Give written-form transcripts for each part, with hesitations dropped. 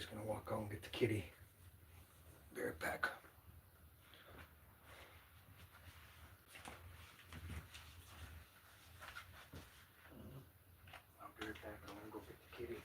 Daddy's gonna walk out and get the kitty. Be right back. I'll be right back. I'm gonna go get the kitty.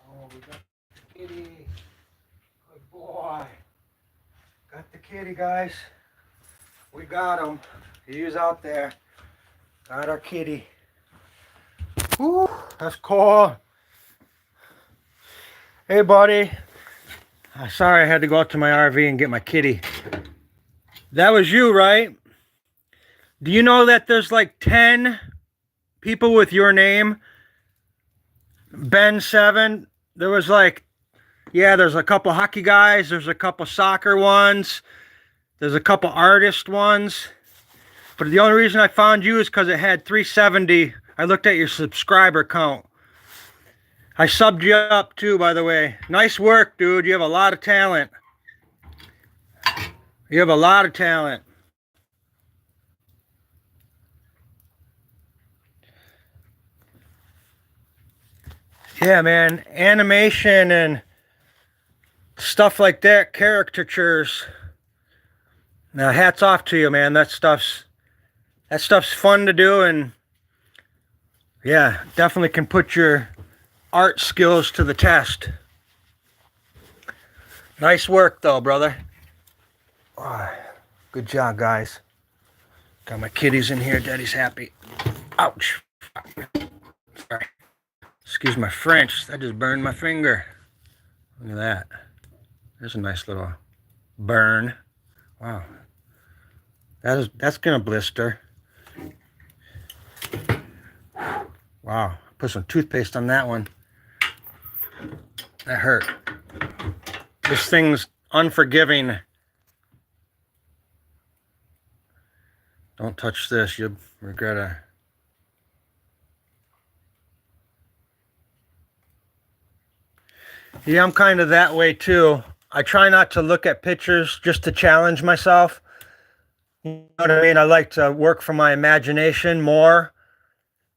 Oh, we got the kitty. Good boy. Got the kitty, guys. We got him. He's out there. Got our kitty. Whew, that's cool. Hey, buddy. Sorry I had to go out to my RV and get my kitty. That was you, right? Do you know that there's like 10 people with your name? Ben 7. There was like, yeah, there's a couple hockey guys. There's a couple soccer ones. There's a couple artist ones. But the only reason I found you is because it had 370. I looked at your subscriber count. I subbed you up too, by the way. Nice work, dude. You have a lot of talent. You have a lot of talent. Yeah, man. Animation and stuff like that, caricatures. Now, hats off to you, man. That stuff's fun to do, and yeah, definitely can put your art skills to the test. Nice work, though, brother. Oh, good job, guys. Got my kitties in here. Daddy's happy. Ouch. Sorry. Excuse my French. That just burned my finger. Look at that. There's a nice little burn. Wow. That's gonna blister. Wow. Put some toothpaste on that one. That hurt. This thing's unforgiving. Don't touch this. You'll regret it. Yeah, I'm kind of that way too. I try not to look at pictures just to challenge myself. You know what I mean? I like to work from my imagination more.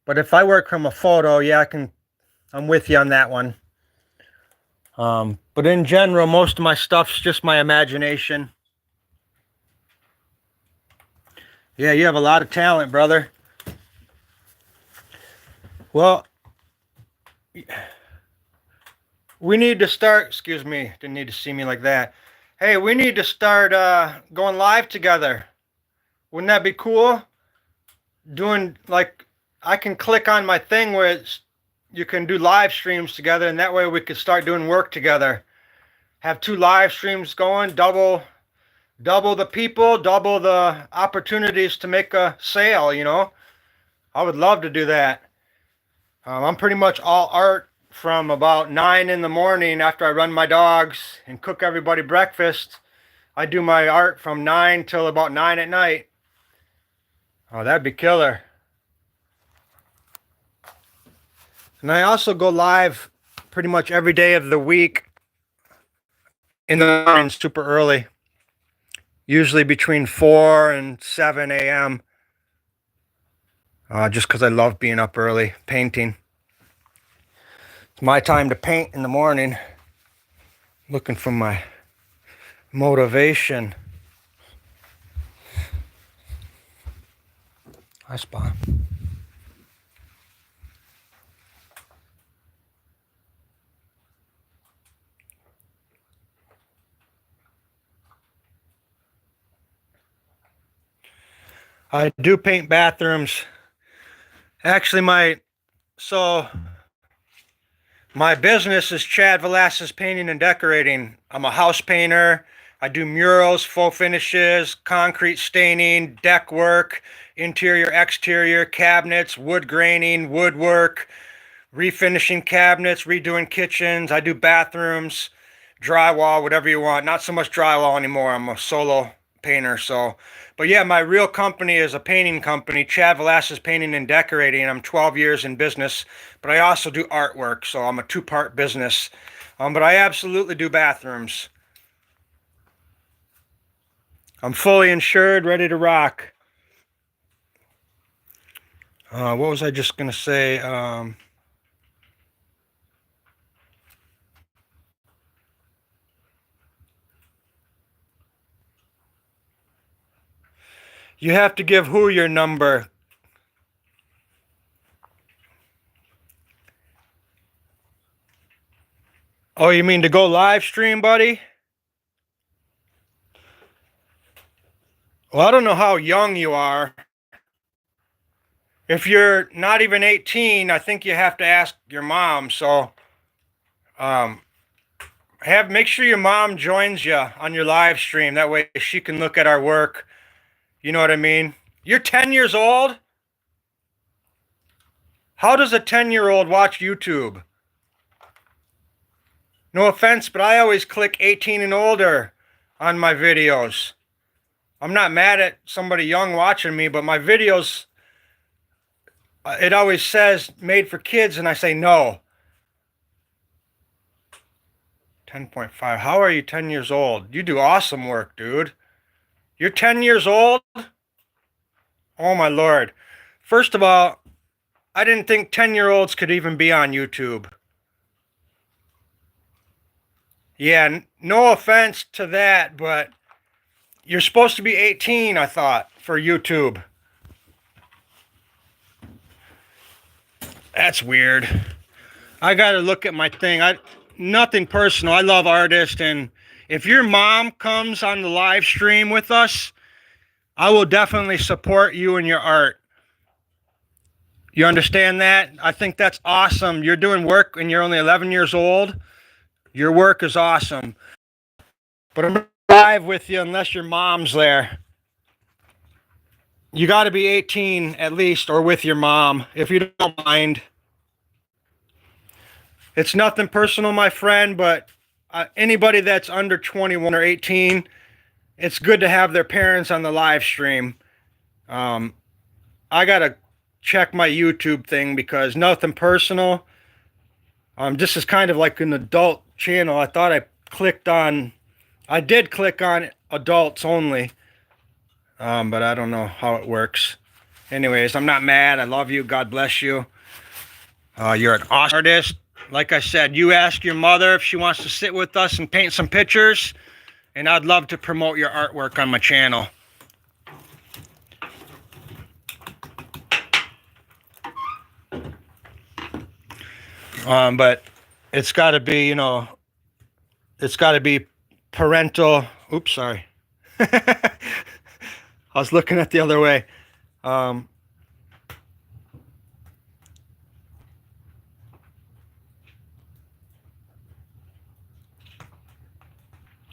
But if I work from a photo, yeah, I'm with you on that one. But in general, most of my stuff's just my imagination. Yeah, you have a lot of talent, brother. Well, we need to start, excuse me, didn't need to see me like that. Hey, we need to start going live together. Wouldn't that be cool? Doing, like, I can click on my thing where you can do live streams together, and that way we could start doing work together. Have 2 live streams going, double the people, double the opportunities to make a sale, you know? I would love to do that. I'm pretty much all art from about 9 in the morning after I run my dogs and cook everybody breakfast. I do my art from 9 till about 9 at night. Oh, that'd be killer. And I also go live pretty much every day of the week in the morning super early. Usually between 4 and 7 a.m. Just because I love being up early, painting. It's my time to paint in the morning. Looking for my motivation. Hi, Spa. I do paint bathrooms. Actually, my business is Chad Velasquez Painting and Decorating. I'm a house painter. I do murals, faux finishes, concrete staining, deck work, interior, exterior, cabinets, wood graining, woodwork, refinishing cabinets, redoing kitchens. I do bathrooms, drywall, whatever you want. Not so much drywall anymore. I'm a solo painter, so. But yeah, my real company is a painting company, Chad Velasquez Painting and Decorating. I'm 12 years in business, but I also do artwork, so I'm a two-part business. But I absolutely do bathrooms. I'm fully insured, ready to rock. What was I just gonna say? You have to give who your number? Oh, you mean to go live stream, buddy? Well, I don't know how young you are. If you're not even 18, I think you have to ask your mom. So, make sure your mom joins you on your live stream. That way she can look at our work. You know what I mean? You're 10 years old? How does a 10-year-old watch YouTube? No offense, but I always click 18 and older on my videos. I'm not mad at somebody young watching me, but my videos, it always says made for kids, and I say no. 10.5. How are you 10 years old? You do awesome work, dude. You're 10 years old? Oh my Lord. First of all, I didn't think 10-year-olds could even be on YouTube. Yeah, no offense to that, but you're supposed to be 18, I thought, for YouTube. That's weird. I gotta look at my thing. Nothing personal. I love artists, and if your mom comes on the live stream with us, I will definitely support you and your art. You understand that? I think that's awesome. You're doing work and you're only 11 years old. Your work is awesome. But I'm live with you unless your mom's there. You got to be 18 at least, or with your mom, if you don't mind. It's nothing personal, my friend, but anybody that's under 21 or 18, it's good to have their parents on the live stream. I got to check my YouTube thing because nothing personal. This is kind of like an adult channel. I thought I did click on adults only, but I don't know how it works. Anyways, I'm not mad. I love you. God bless you. You're an awesome artist. Like I said, you ask your mother if she wants to sit with us and paint some pictures, and I'd love to promote your artwork on my channel. But it's got to be, it's got to be parental. Oops, sorry. I was looking at the other way.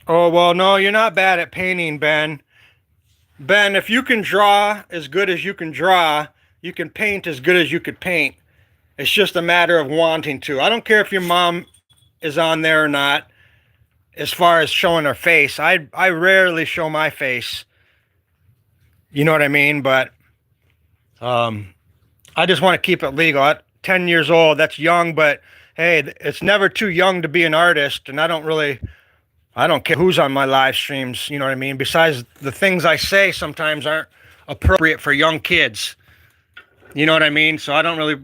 Oh, well, no, you're not bad at painting, Ben. Ben, if you can draw as good as you can draw, you can paint as good as you could paint. It's just a matter of wanting to. I don't care if your mom is on there or not. As far as showing her face, I rarely show my face. You know what I mean? But I just want to keep it legal. At 10 years old, that's young, but hey, it's never too young to be an artist. And I don't care who's on my live streams. You know what I mean? Besides, the things I say sometimes aren't appropriate for young kids. You know what I mean? So I don't really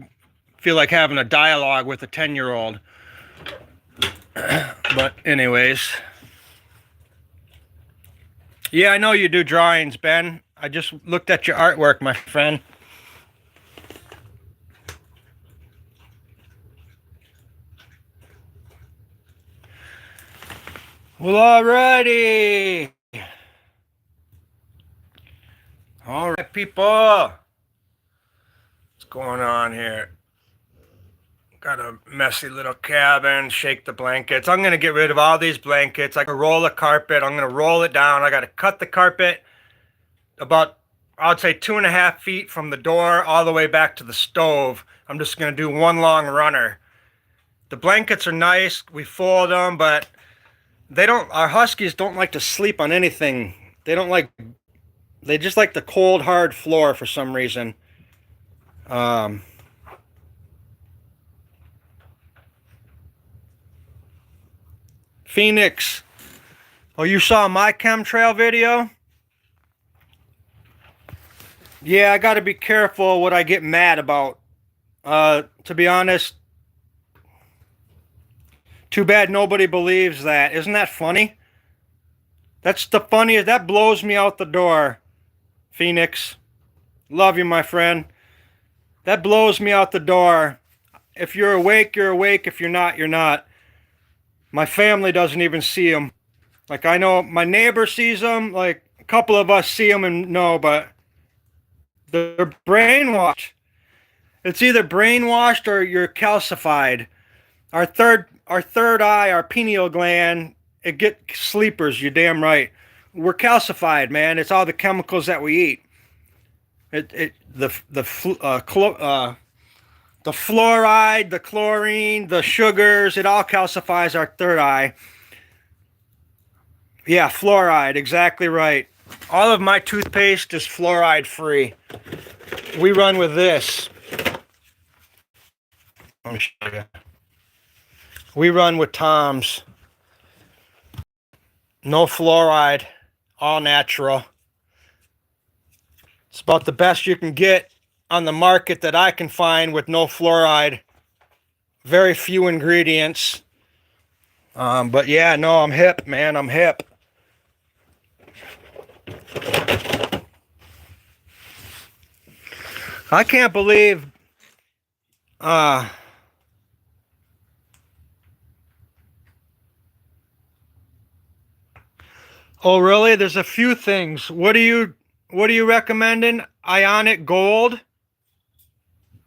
feel like having a dialogue with a 10-year-old. But anyways. Yeah, I know you do drawings, Ben. I just looked at your artwork, my friend. Well, alrighty. All right, people. What's going on here? Got a messy little cabin. Shake the blankets. I'm going to get rid of all these blankets. I can roll the carpet. I'm going to roll it down. I got to cut the carpet about, I'd say 2.5 feet from the door all the way back to the stove. I'm just going to do one long runner. The blankets are nice. We fold them, but our Huskies don't like to sleep on anything. They just like the cold, hard floor for some reason. Phoenix. Oh, you saw my chemtrail video? Yeah, I got to be careful what I get mad about. To be honest, too bad nobody believes that. Isn't that funny? That's the funniest. That blows me out the door, Phoenix. Love you, my friend. That blows me out the door. If you're awake, you're awake. If you're not, you're not. My family doesn't even see them. Like, I know my neighbor sees them. Like, a couple of us see them and know, but they're brainwashed. It's either brainwashed or you're calcified. Our third eye, our pineal gland, it gets sleepers. You're damn right. We're calcified, man. It's all the chemicals that we eat. The fluoride, the chlorine, the sugars, it all calcifies our third eye. Yeah, fluoride, exactly right. All of my toothpaste is fluoride free. We run with this. Let me show you. We run with Tom's. No fluoride, all natural. It's about the best you can get on the market that I can find with no fluoride. Very few ingredients. But yeah, no, I'm hip, man. I'm hip. I can't believe oh really? There's a few things. What are you recommending? Ionic gold?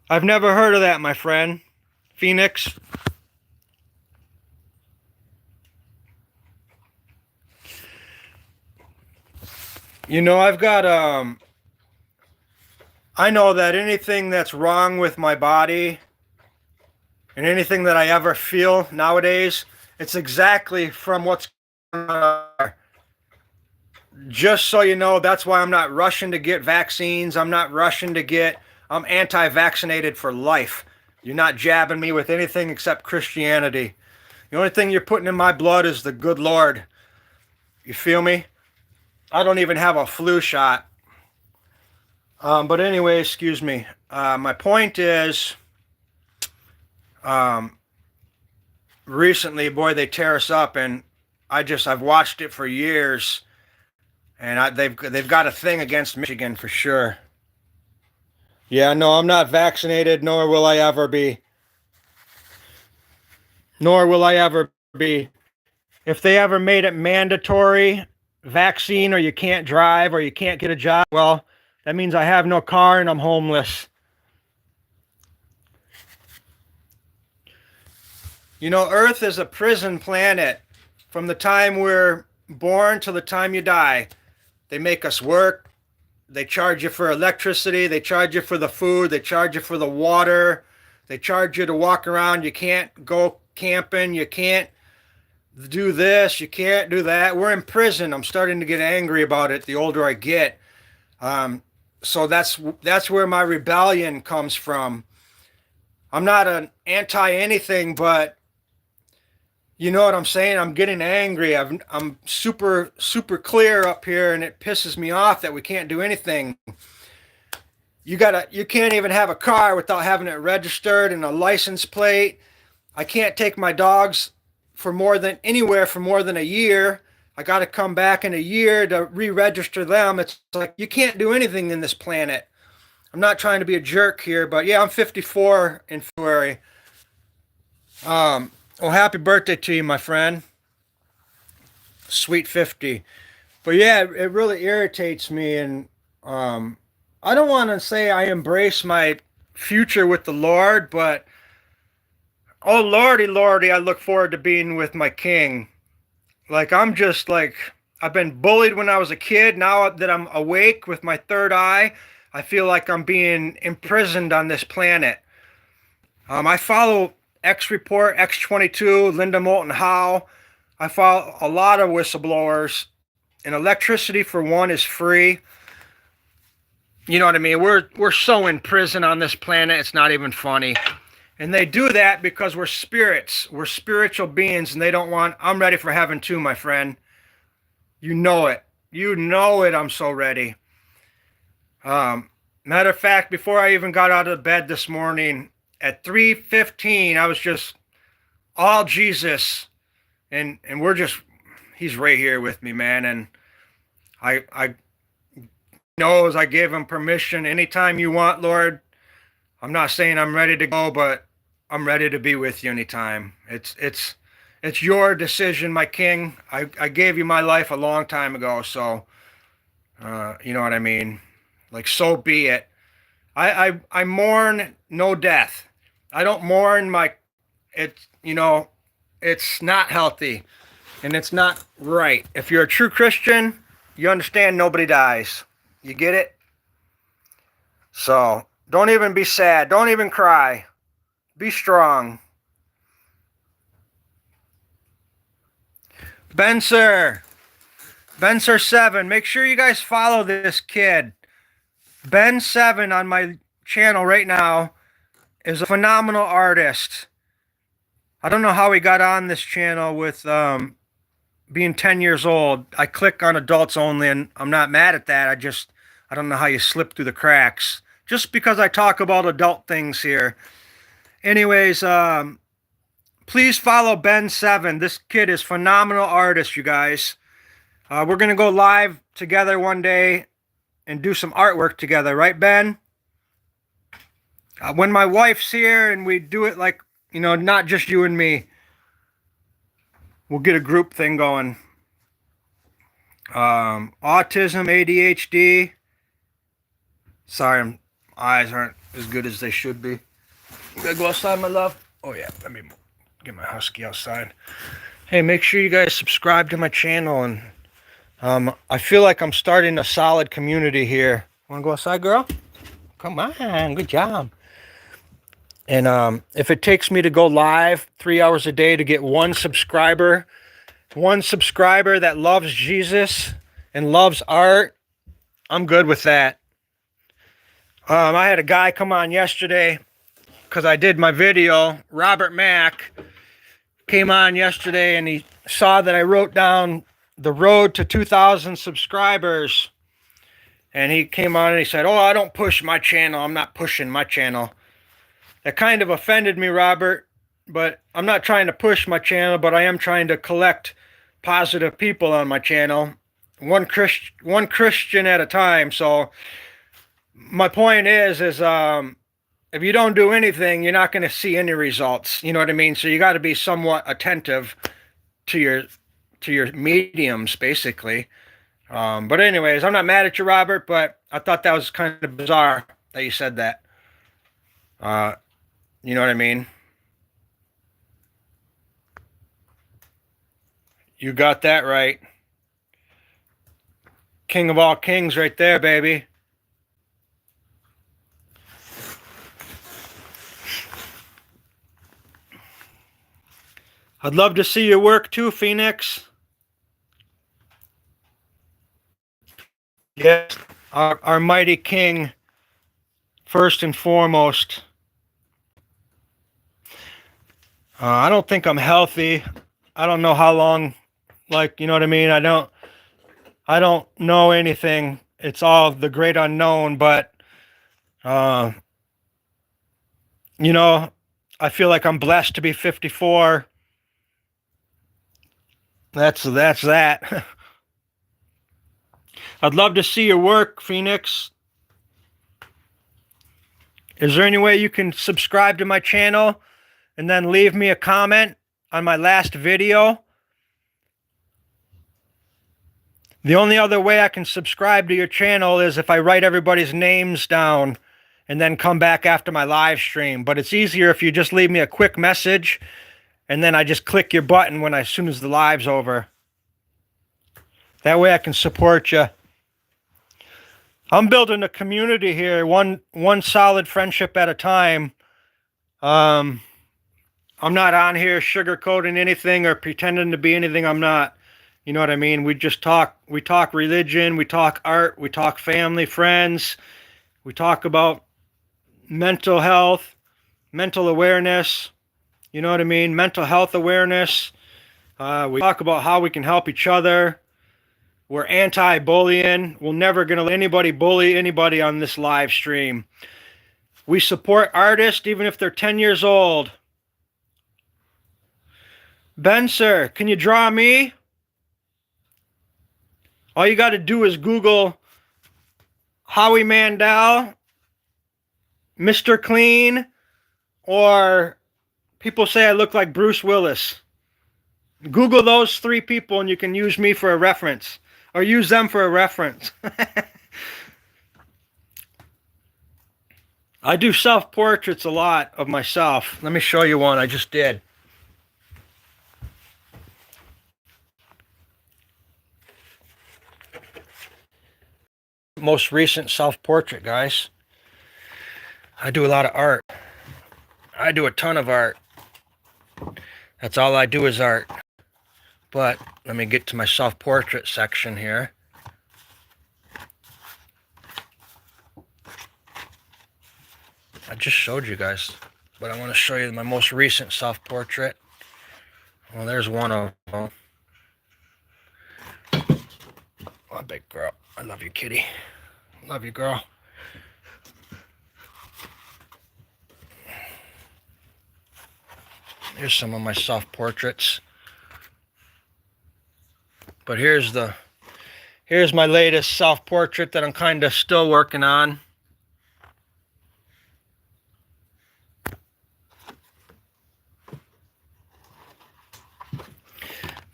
I've never heard of that, my friend. Phoenix. You know, I've got I know that anything that's wrong with my body and anything that I ever feel nowadays, it's exactly from what's going on. Just so you know, that's why I'm not rushing to get vaccines. I'm anti-vaccinated for life. You're not jabbing me with anything except Christianity. The only thing you're putting in my blood is the good Lord. You feel me? I don't even have a flu shot. But anyway, excuse me. My point is, recently, boy, they tear us up, and I've watched it for years, and they've got a thing against Michigan for sure. Yeah, no, I'm not vaccinated, nor will I ever be. Nor will I ever be. If they ever made it mandatory vaccine, or you can't drive, or you can't get a job, well, that means I have no car and I'm homeless. You know, Earth is a prison planet. From the time we're born to the time you die, they make us work. They charge you for electricity. They charge you for the food. They charge you for the water. They charge you to walk around. You can't go camping. You can't do this. You can't do that. We're in prison. I'm starting to get angry about it the older I get. So that's where my rebellion comes from. I'm not an anti anything, but you know what I'm saying? I'm getting angry. I'm super clear up here, and it pisses me off that we can't do anything. You can't even have a car without having it registered and a license plate. I can't take my dogs for more than a year. I got to come back in a year to re-register them. It's like you can't do anything in this planet. I'm not trying to be a jerk here, but yeah, I'm 54 in February. Well, happy birthday to you, my friend. Sweet 50. But yeah, it really irritates me, and I don't want to say I embrace my future with the Lord, but oh lordy, lordy, I look forward to being with my King. Like I've been bullied when I was a kid. Now that I'm awake with my third eye, I feel like I'm being imprisoned on this planet. I follow X Report, X22, Linda Moulton Howe. I follow a lot of whistleblowers, and electricity for one is free. You know what I mean? We're so in prison on this planet, it's not even funny. And they do that because we're spirits. We're spiritual beings, and they don't want... I'm ready for heaven too, my friend. You know it. You know it. I'm so ready. Matter of fact, before I even got out of bed this morning, at 3:15, I was just all Jesus. And we're just... He's right here with me, man. And I knows I gave him permission anytime you want, Lord. I'm not saying I'm ready to go, but I'm ready to be with you anytime. It's your decision, my King. I gave you my life a long time ago, so you know what I mean. Like, so be it. I mourn no death. I don't mourn my... it's not healthy, and it's not right. If you're a true Christian, you understand nobody dies. You get it? So don't even be sad. Don't even cry. Be strong. Benser 7. Make sure you guys follow this kid. Ben 7 on my channel right now is a phenomenal artist. I don't know how he got on this channel with being 10 years old. I click on adults only, and I'm not mad at that. I don't know how you slip through the cracks. Just because I talk about adult things here. Anyways, please follow Ben 7. This kid is phenomenal artist, you guys. We're going to go live together one day and do some artwork together. Right, Ben? When my wife's here and we do it like, not just you and me. We'll get a group thing going. Autism, ADHD. Sorry, my eyes aren't as good as they should be. You gotta go outside, my love? Oh yeah, let me get my husky outside. Hey, make sure you guys subscribe to my channel, and I feel like I'm starting a solid community here. Wanna go outside, girl? Come on, good job. And if it takes me to go live 3 hours a day to get one subscriber that loves Jesus and loves art, I'm good with that. I had a guy come on yesterday because I did my video. Robert Mack came on yesterday, and he saw that I wrote down the road to 2,000 subscribers. And he came on and he said, "Oh, I don't push my channel. I'm not pushing my channel." That kind of offended me, Robert, but I'm not trying to push my channel, but I am trying to collect positive people on my channel, one Christian at a time. So my point is if you don't do anything, you're not going to see any results. You know what I mean? So you got to be somewhat attentive to your mediums, basically. But anyways, I'm not mad at you, Robert, but I thought that was kind of bizarre that you said that. You know what I mean? You got that right. King of all kings right there, baby. I'd love to see your work too, Phoenix. Yes, our mighty king, first and foremost. I don't think I'm healthy. I don't know how long, like, you know what I mean? I don't know anything. It's all the great unknown, but, you know, I feel like I'm blessed to be 54. That's that. I'd love to see your work, Phoenix. Is there any way you can subscribe to my channel and then leave me a comment on my last video? The only other way I can subscribe to your channel is if I write everybody's names down and then come back after my live stream. But it's easier if you just leave me a quick message and then I just click your button as soon as the live's over. That way I can support you. I'm building a community here, one solid friendship at a time. I'm not on here sugarcoating anything or pretending to be anything I'm not. You know what I mean? We just talk. We talk religion. We talk art. We talk family, friends. We talk about mental health, mental awareness. You know what I mean? Mental health awareness. We talk about how we can help each other. We're anti-bullying. We're never going to let anybody bully anybody on this live stream. We support artists even if they're 10 years old. Ben, sir, can you draw me? All you got to do is Google Howie Mandel, Mr. Clean, or people say I look like Bruce Willis. Google those three people and you can use me for a reference. Or use them for a reference. I do self-portraits a lot of myself. Let me show you one I just did. Most recent self-portrait, guys. I do a lot of art. I do a ton of art. That's all I do is art. But let me get to my self-portrait section here. I just showed you guys, but I want to show you my most recent self-portrait. Well, there's one of them. Oh, big girl. I love you, kitty. Love you, girl. Here's some of my self-portraits. But here's my latest self-portrait that I'm kind of still working on.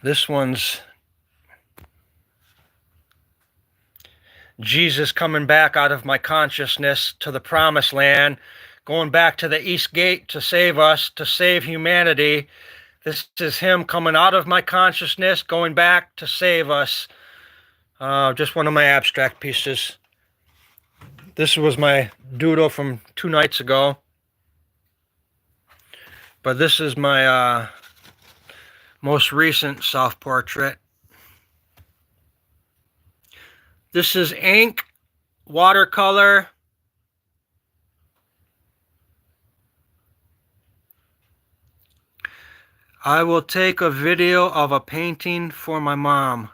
This one's Jesus coming back out of my consciousness to the promised land, going back to the East Gate to save us, to save humanity. This is him coming out of my consciousness, going back to save us. Just one of my abstract pieces. This was my doodle from 2 nights ago. But this is my most recent self-portrait. This is ink, watercolor. I will take a video of a painting for my mom.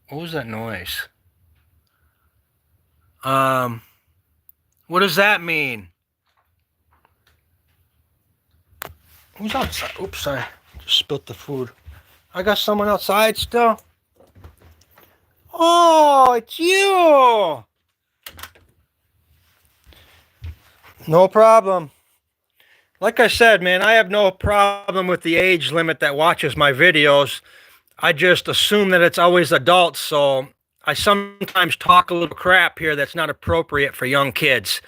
What was that noise? What does that mean? Who's outside? Oops, I just spilled the food. I got someone outside still. Oh, it's you. No problem. Like I said, man, I have no problem with the age limit that watches my videos. I just assume that it's always adults, so I sometimes talk a little crap here that's not appropriate for young kids.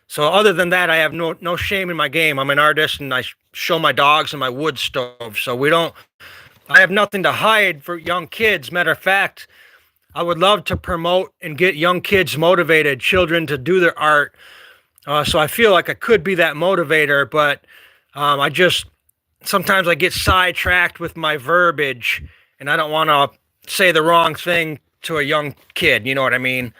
So other than that, I have no shame in my game. I'm an artist, and I show my dogs and my wood stove. So I have nothing to hide for young kids. Matter of fact, I would love to promote and get young kids motivated, children to do their art. So I feel like I could be that motivator, but I just sometimes I get sidetracked with my verbiage, and I don't want to say the wrong thing to a young kid, you know what I mean?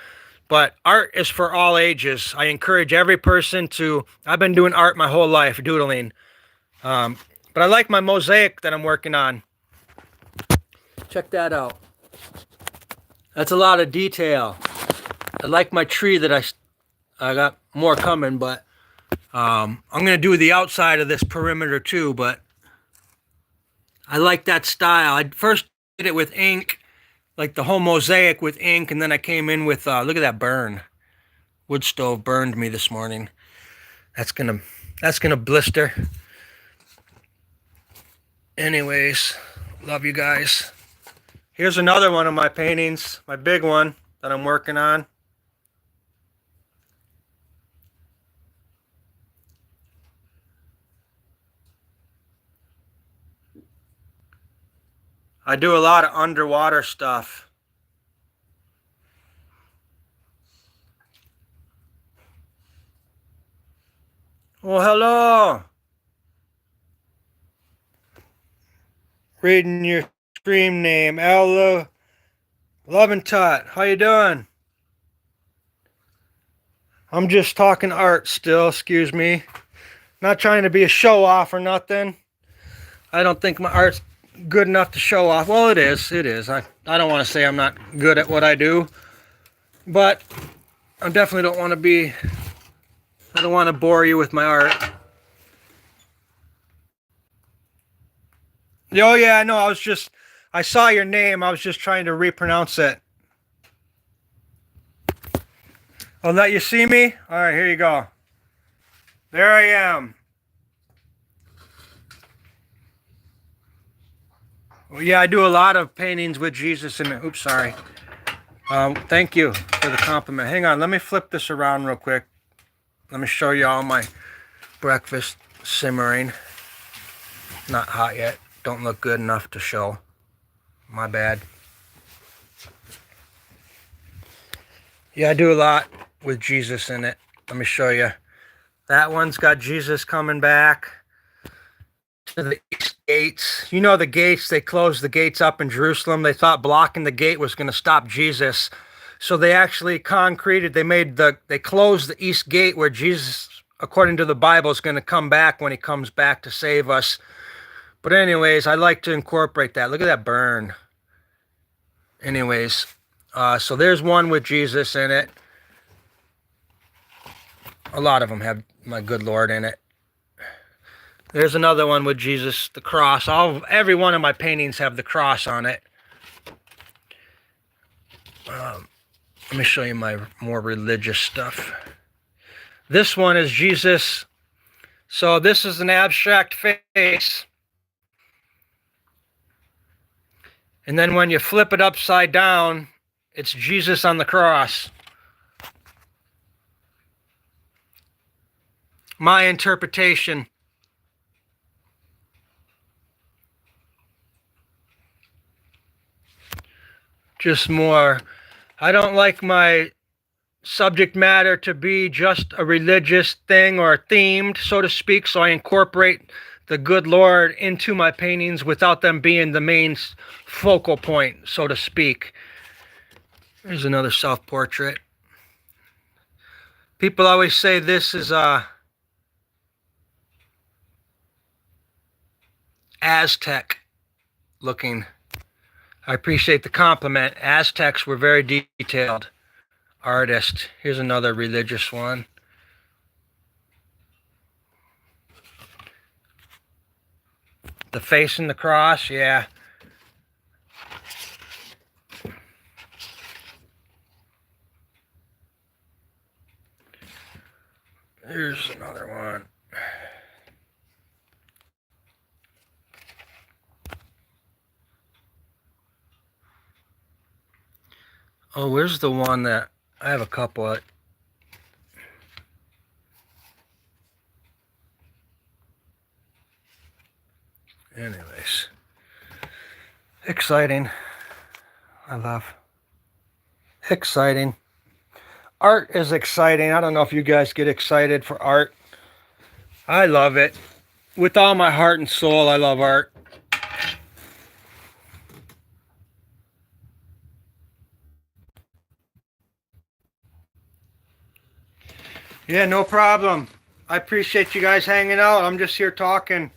But art is for all ages. I encourage every person to, I've been doing art my whole life, doodling. But I like my mosaic that I'm working on. Check that out. That's a lot of detail. I like my tree that I got more coming, but I'm going to do the outside of this perimeter too, but I like that style. I first did it with ink, like the whole mosaic with ink, and then I came in with, look at that burn. Wood stove burned me this morning. That's gonna blister. Anyways, love you guys. Here's another one of my paintings, my big one that I'm working on. I do a lot of underwater stuff. Well, hello. Reading your stream name, Ella Loventut. How you doing? I'm just talking art still, excuse me. Not trying to be a show off or nothing. I don't think my art's good enough to show off. Well, it is. It is. I don't want to say I'm not good at what I do, but I definitely don't want to be. I don't want to bore you with my art. Oh yeah, I know. I saw your name. I was just trying to repronounce it. I'll let you see me. All right, here you go. There I am. Well, yeah, I do a lot of paintings with Jesus in it. Oops, sorry. Thank you for the compliment. Hang on, let me flip this around real quick. Let me show you all my breakfast simmering. Not hot yet. Don't look good enough to show. My bad. Yeah, I do a lot with Jesus in it. Let me show you. That one's got Jesus coming back to the east gates. You know the gates, they closed the gates up in Jerusalem. They thought blocking the gate was going to stop Jesus. So they actually they closed the east gate where Jesus, according to the Bible, is going to come back when he comes back to save us. But anyways, I like to incorporate that. Look at that burn. Anyways, so there's one with Jesus in it. A lot of them have my good Lord in it. There's another one with Jesus, the cross. Every one of my paintings have the cross on it. Let me show you my more religious stuff. This one is Jesus. So this is an abstract face. And then when you flip it upside down, it's Jesus on the cross. My interpretation. Just more. I don't like my subject matter to be just a religious thing or themed, so to speak, so I incorporate the good Lord into my paintings without them being the main focal point, so to speak. There's another self-portrait. People always say this is Aztec looking. I appreciate the compliment. Aztecs were very detailed artists. Here's another religious one. The face and the cross, yeah. Here's another one. Oh, where's the one that I have a couple of. Anyways, exciting. I love exciting. Art is exciting. I don't know if you guys get excited for art. I love it. With all my heart and soul, I love art. Yeah, no problem. I appreciate you guys hanging out. I'm just here talking.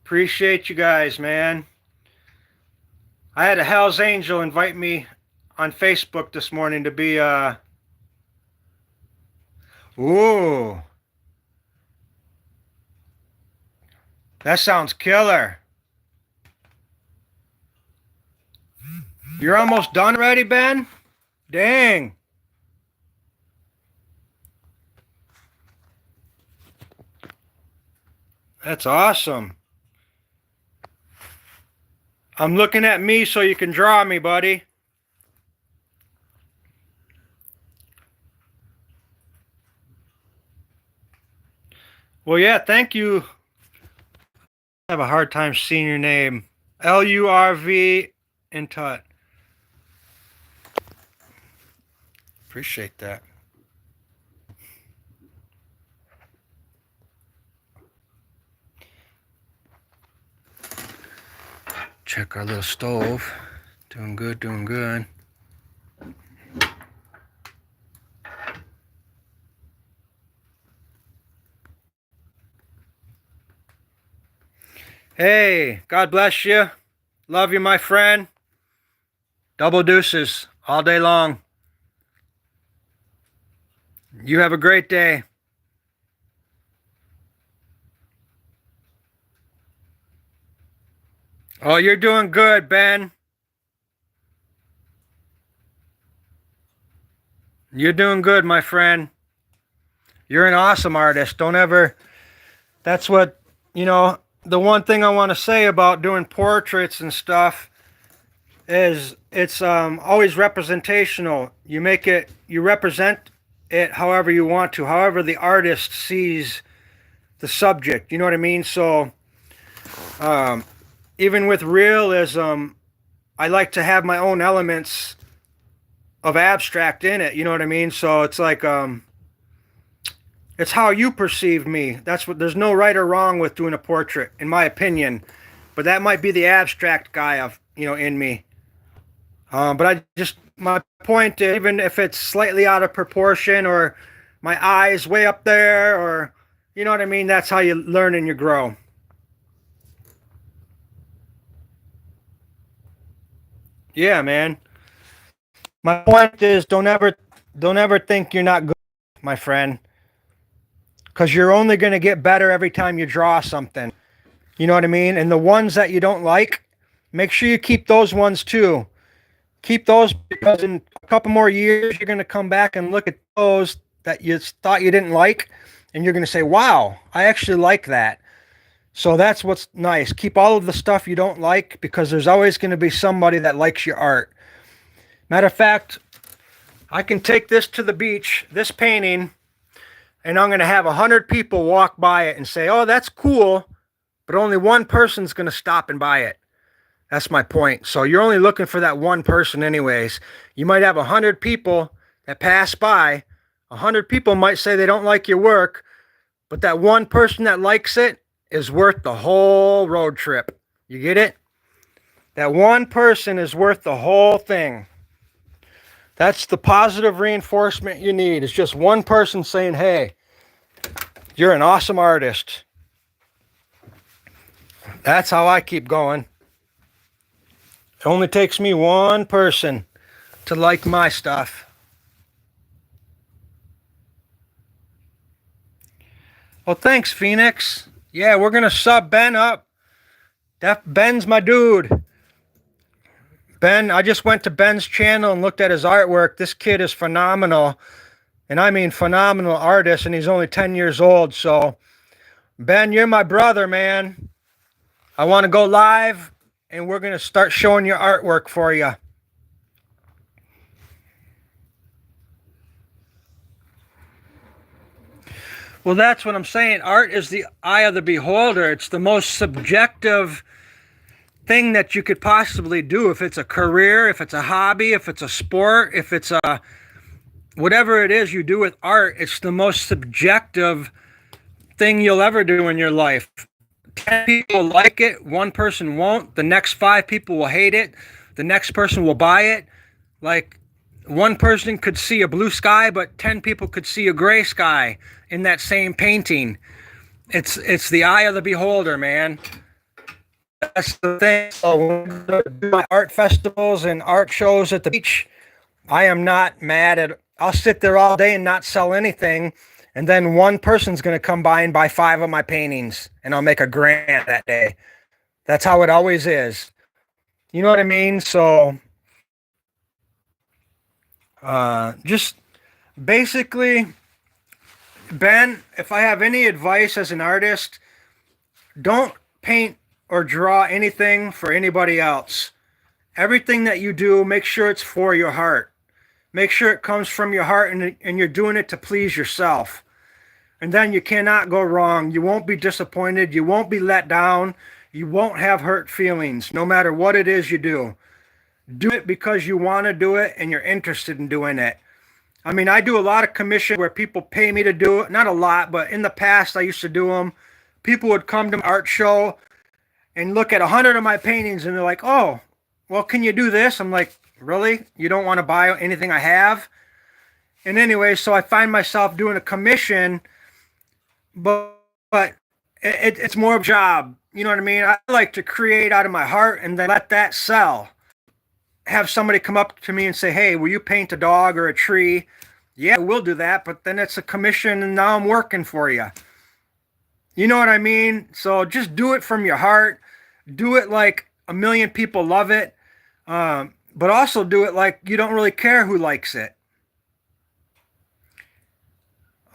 Appreciate you guys, man. I had a Hell's Angel invite me on Facebook this morning to be ooh, that sounds killer. You're almost done already, Ben? Dang. That's awesome. I'm looking at me so you can draw me, buddy. Well, yeah, thank you. I have a hard time seeing your name. Lurv in Tut. Appreciate that. Check our little stove. Doing good, doing good. Hey, God bless you. Love you, my friend. Double deuces all day long. You have a great day. Oh, you're doing good, Ben. You're doing good, my friend. You're an awesome artist. Don't ever... That's what, the one thing I want to say about doing portraits and stuff is it's always representational. You represent it however you want to, however the artist sees the subject. You know what I mean? So even with realism, I like to have my own elements of abstract in it. You know what I mean? So it's like it's how you perceive me. There's no right or wrong with doing a portrait, in my opinion. But that might be the abstract guy in me. But my point is, even if it's slightly out of proportion or my eyes way up there, or, you know what I mean? That's how you learn and you grow. Yeah, man. My point is, don't ever think you're not good, my friend, because you're only going to get better every time you draw something. You know what I mean? And the ones that you don't like, make sure you keep those ones too. Keep those, because in a couple more years, you're going to come back and look at those that you thought you didn't like, and you're going to say, wow, I actually like that. So that's what's nice. Keep all of the stuff you don't like, because there's always going to be somebody that likes your art. Matter of fact, I can take this to the beach, this painting, and I'm going to have 100 people walk by it and say, oh, that's cool, but only one person's going to stop and buy it. That's my point. So you're only looking for that one person anyways. You might have 100 people that pass by. 100 people might say they don't like your work, but that one person that likes it is worth the whole road trip. You get it? That one person is worth the whole thing. That's the positive reinforcement you need. It's just one person saying, hey, you're an awesome artist. That's how I keep going. It only takes me one person to like my stuff. Well, thanks, Phoenix. Yeah, we're going to sub Ben up. Ben's my dude. Ben, I just went to Ben's channel and looked at his artwork. This kid is phenomenal. And I mean phenomenal artist, and he's only 10 years old. So, Ben, you're my brother, man. I want to go live, and we're going to start showing your artwork for you. Well, that's what I'm saying. Art is the eye of the beholder. It's the most subjective thing that you could possibly do. If it's a career, if it's a hobby, if it's a sport, if it's a whatever it is you do with art, it's the most subjective thing you'll ever do in your life. 10 people like it, one person won't. The next 5 people will hate it. The next person will buy it. Like, one person could see a blue sky, but 10 people could see a gray sky in that same painting. It's the eye of the beholder, man. That's the thing. So when I do my art festivals and art shows at the beach, I am not mad at. I'll sit there all day and not sell anything, and then one person's going to come by and buy 5 of my paintings, and I'll make $1,000 that day. That's how it always is. You know what I mean? So, just basically, Ben, if I have any advice as an artist, don't paint or draw anything for anybody else. Everything that you do, make sure it's for your heart. Make sure it comes from your heart and you're doing it to please yourself. And then you cannot go wrong. You won't be disappointed. You won't be let down. You won't have hurt feelings, no matter what it is you do. Do it because you want to do it and you're interested in doing it. I mean, I do a lot of commission where people pay me to do it. Not a lot, but in the past I used to do them. People would come to my art show and look at 100 of my paintings and they're like, oh, well, can you do this? I'm like, really? You don't want to buy anything I have? And anyway, so I find myself doing a commission, but it's more of a job. You know what I mean? I like to create out of my heart and then let that sell. Have somebody come up to me and say, hey, will you paint a dog or a tree? Yeah, we'll do that, but then it's a commission and now I'm working for you. You know what I mean? So just do it from your heart. Do it like 1 million people love it. But also do it like you don't really care who likes it.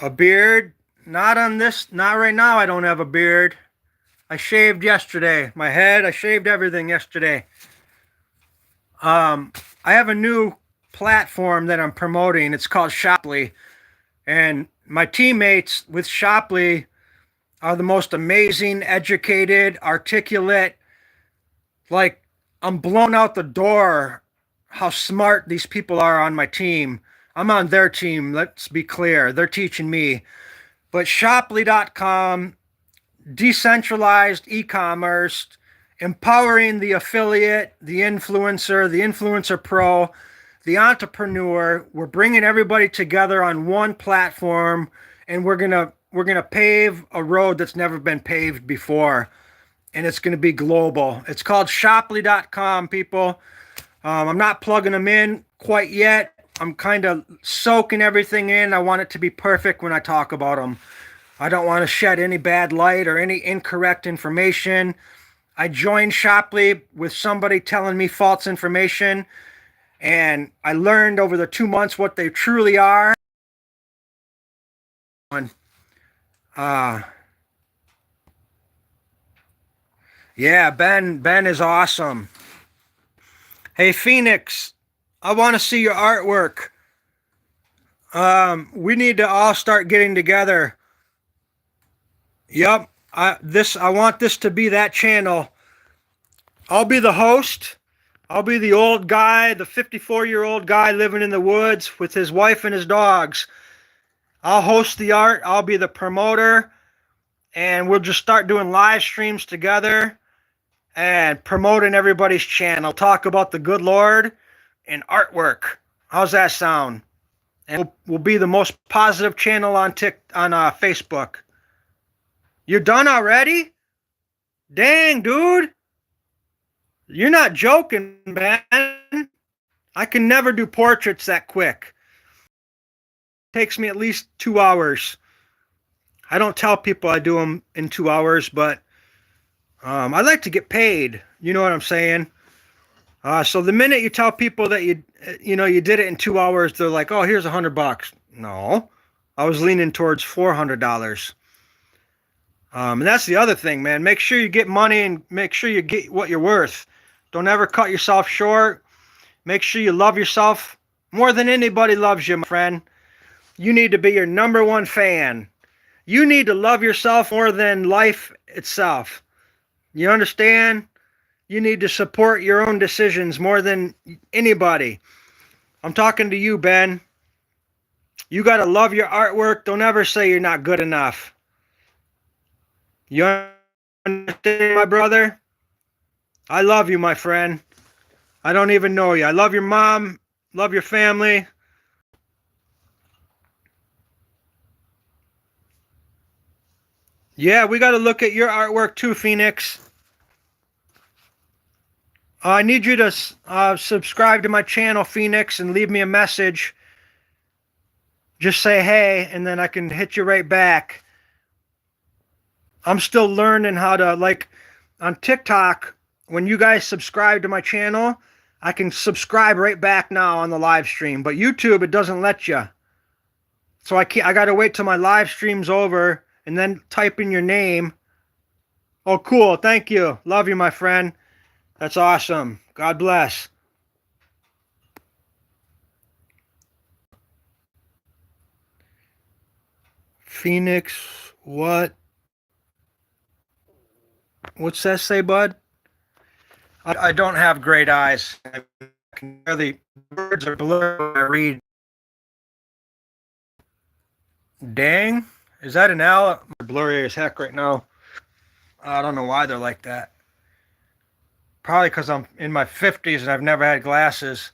A beard? Not on this. Not right now. I don't have a beard. I shaved yesterday. My head, I shaved everything yesterday. I have a new platform that I'm promoting. It's called Shopley. And my teammates with Shopley are the most amazing, educated, articulate. Like, I'm blown out the door how smart these people are on my team. I'm on their team, let's be clear. They're teaching me. But Shopley.com, decentralized e-commerce, empowering the affiliate, the influencer pro, the entrepreneur. We're bringing everybody together on one platform, and we're gonna pave a road that's never been paved before, and it's gonna be global. It's called Shopley.com, people. I'm not plugging them in quite yet. I'm kind of soaking everything in. I want it to be perfect when I talk about them. I don't want to shed any bad light or any incorrect information. I joined Shopley with somebody telling me false information, and I learned over the 2 months what they truly are. Yeah, Ben is awesome. Hey, Phoenix, I want to see your artwork. We need to all start getting together. Yep, I want this to be that channel. I'll be the host. I'll be the old guy, the 54-year-old guy living in the woods with his wife and his dogs. I'll host the art. I'll be the promoter. And we'll just start doing live streams together and promoting everybody's channel. Talk about the good Lord and artwork. How's that sound? And we'll be the most positive channel on Facebook. You're done already? Dang, dude. You're not joking, man. I can never do portraits that quick. It takes me at least 2 hours. I don't tell people I do them in 2 hours, but I like to get paid. You know what I'm saying? So the minute you tell people that you did it in 2 hours, they're like, "Oh, here's $100." No, I was leaning towards $400. And that's the other thing, man. Make sure you get money and make sure you get what you're worth. Don't ever cut yourself short. Make sure you love yourself more than anybody loves you, my friend. You need to be your #1 fan. You need to love yourself more than life itself. You understand? You need to support your own decisions more than anybody. I'm talking to you, Ben. You got to love your artwork. Don't ever say you're not good enough. You understand, my brother? I love you, my friend. I don't even know you. I love your mom, love your family. Yeah, we got to look at your artwork too, Phoenix. I need you to subscribe to my channel, Phoenix, and leave me a message. Just say hey, and then I can hit you right back. I'm still learning how to, like, on TikTok, when you guys subscribe to my channel, I can subscribe right back now on the live stream. But YouTube, it doesn't let you. So I got to wait till my live stream's over and then type in your name. Oh, cool. Thank you. Love you, my friend. That's awesome. God bless. Phoenix, what? What's that say, bud? I don't have great eyes. I can the words are blurred when I read. Dang? Is that an L? Blurry as heck right now. I don't know why they're like that. Probably because I'm in my 50s and I've never had glasses.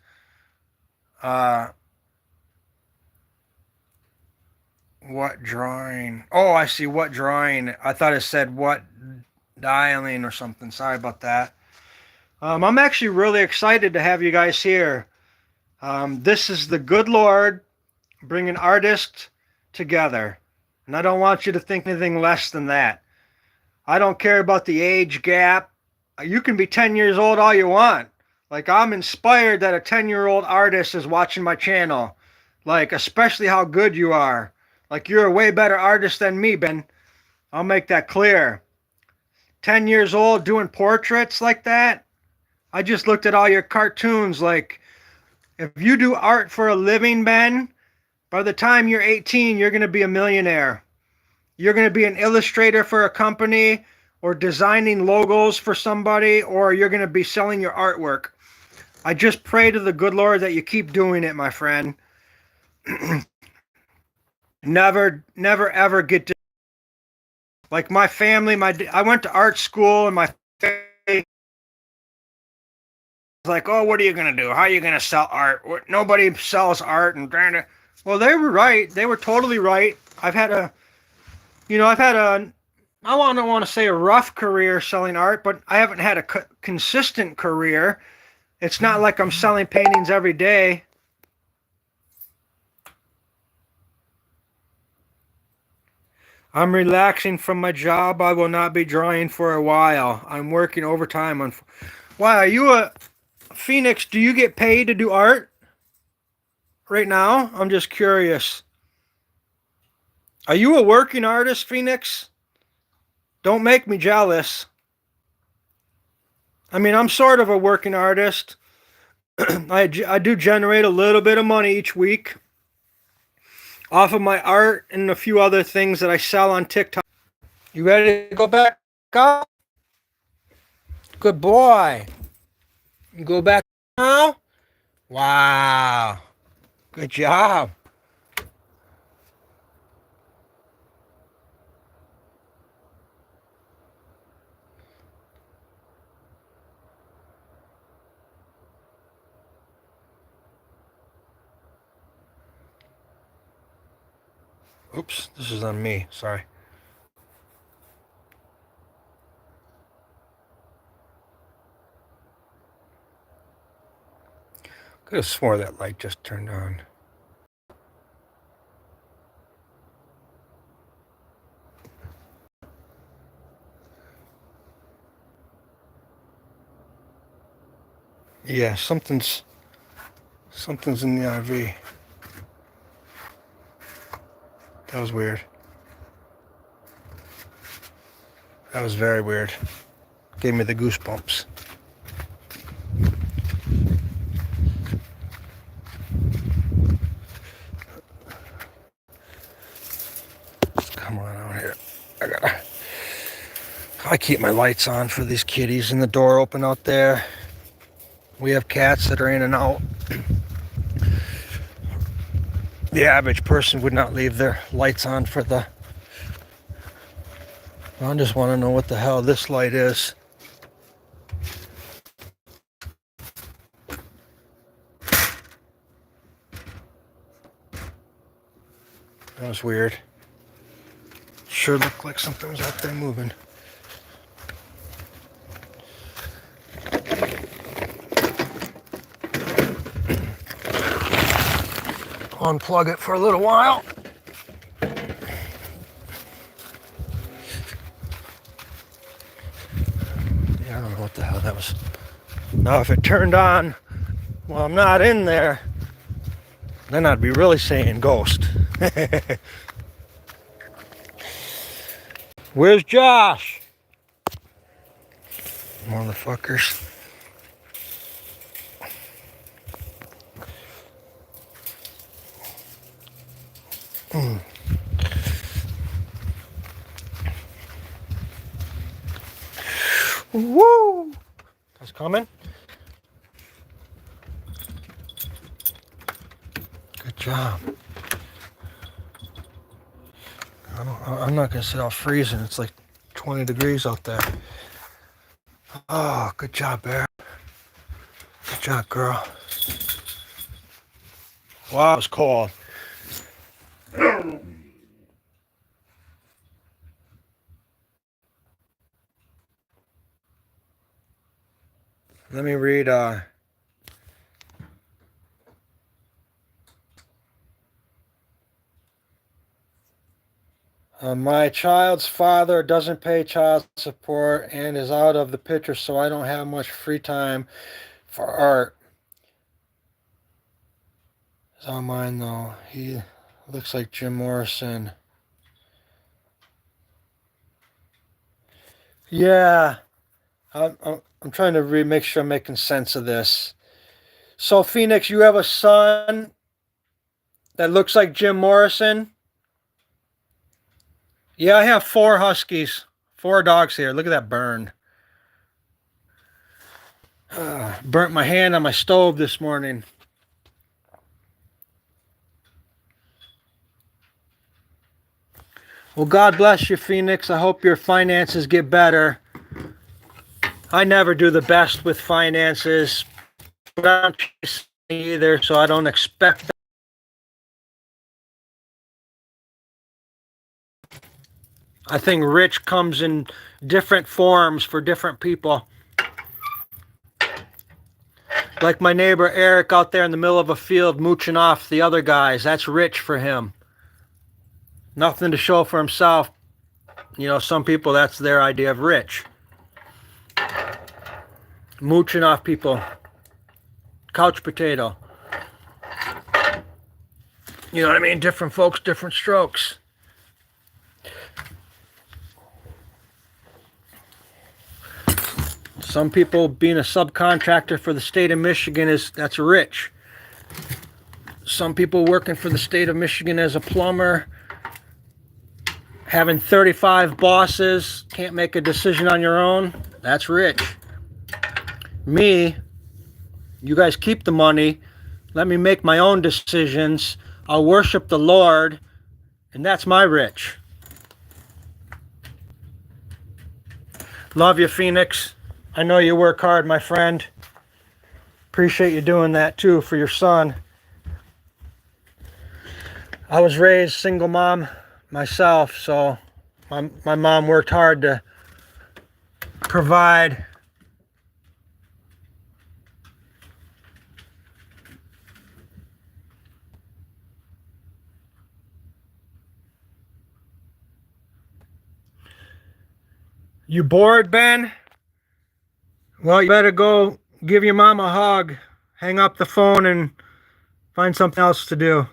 What drawing? Oh, I see. What drawing? I thought it said what dialing or something. Sorry about that. I'm actually really excited to have you guys here. This is the good Lord bringing artists together. And I don't want you to think anything less than that. I don't care about the age gap. You can be 10 years old all you want. Like, I'm inspired that a 10-year-old artist is watching my channel. Like, especially how good you are. Like, you're a way better artist than me, Ben. I'll make that clear. 10 years old doing portraits like that? I just looked at all your cartoons. Like, if you do art for a living, Ben, by the time you're 18, you're going to be a millionaire. You're going to be an illustrator for a company or designing logos for somebody, or you're going to be selling your artwork. I just pray to the good Lord that you keep doing it, my friend. Never, ever get to... Like my family, I went to art school and my family was like, oh, what are you going to do? How are you going to sell art? Nobody sells art. And well, they were right. They were totally right. I don't want to say a rough career selling art, but I haven't had a consistent career. It's not like I'm selling paintings every day. I'm relaxing from my job. I will not be drawing for a while. I'm working overtime on... Why, are you a... Phoenix, do you get paid to do art right now? I'm just curious. Are you a working artist, Phoenix? Don't make me jealous. I mean, I'm sort of a working artist. I do generate a little bit of money each week off of my art and a few other things that I sell on TikTok. You ready to go back up? Good boy. You go back now? Wow. Good job. Oops, this is on me. Sorry. Could have swore that light just turned on. Yeah, something's in the RV. That was weird. That was very weird. Gave me the goosebumps. Come on out here. I keep my lights on for these kitties and the door open out there. We have cats that are in and out. The average person would not leave their lights on for the I just want to know what the hell this light is. That was weird. Sure looked like something was out there moving. Unplug it for a little while. Yeah, I don't know what the hell that was. Now if it turned on while I'm not in there, then I'd be really saying ghost. Where's Josh? Motherfuckers. Woo! That's coming. Good job. I'm not gonna sit out freezing. It's like 20 degrees out there. Oh, good job, Bear. Good job, girl. Wow, it was cold. Let me read my child's father doesn't pay child support and is out of the picture, so I don't have much free time for art. It's on mine though. He looks like Jim Morrison. Yeah, I'm trying to make sure I'm making sense of this. So Phoenix, you have a son that looks like Jim Morrison? Yeah, I have 4 Huskies. 4 dogs here. Look at that burn. Burnt my hand on my stove this morning. Well, God bless you, Phoenix. I hope your finances get better. I never do the best with finances, but I'm not either, so I don't expect that. I think rich comes in different forms for different people. Like my neighbor Eric out there in the middle of a field mooching off the other guys. That's rich for him. Nothing to show for himself. You know, some people, that's their idea of rich. Mooching off people. Couch potato. You know what I mean? Different folks, different strokes. Some people being a subcontractor for the state of Michigan that's rich. Some people working for the state of Michigan as a plumber, having 35 bosses, can't make a decision on your own, that's rich. Me, you guys keep the money, let me make my own decisions, I'll worship the Lord, and that's my rich. Love you, Phoenix. I know you work hard, my friend. Appreciate you doing that too for your son. I was raised single mom myself, so my mom worked hard to provide. You bored, Ben? Well, you better go give your mom a hug, hang up the phone, and find something else to do.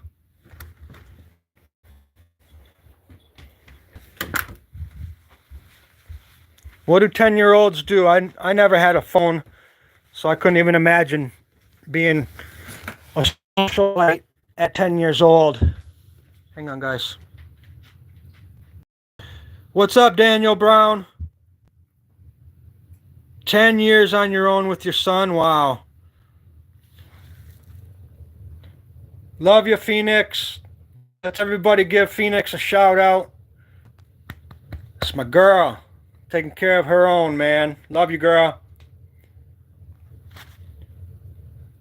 What do 10-year-olds do? I never had a phone, so I couldn't even imagine being a socialite at 10 years old. Hang on, guys. What's up, Daniel Brown? 10 years on your own with your son? Wow. Love you, Phoenix. Let's everybody give Phoenix a shout out. That's my girl. Taking care of her own, man. Love you, girl.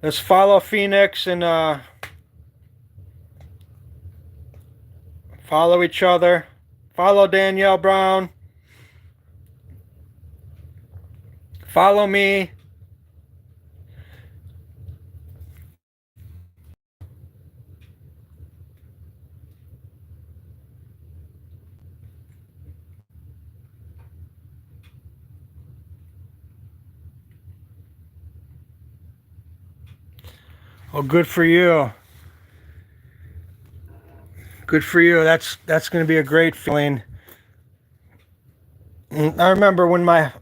Let's follow Phoenix and follow each other. Follow Danielle Brown. Follow me. Oh, good for you. Good for you. That's going to be a great feeling. I remember when our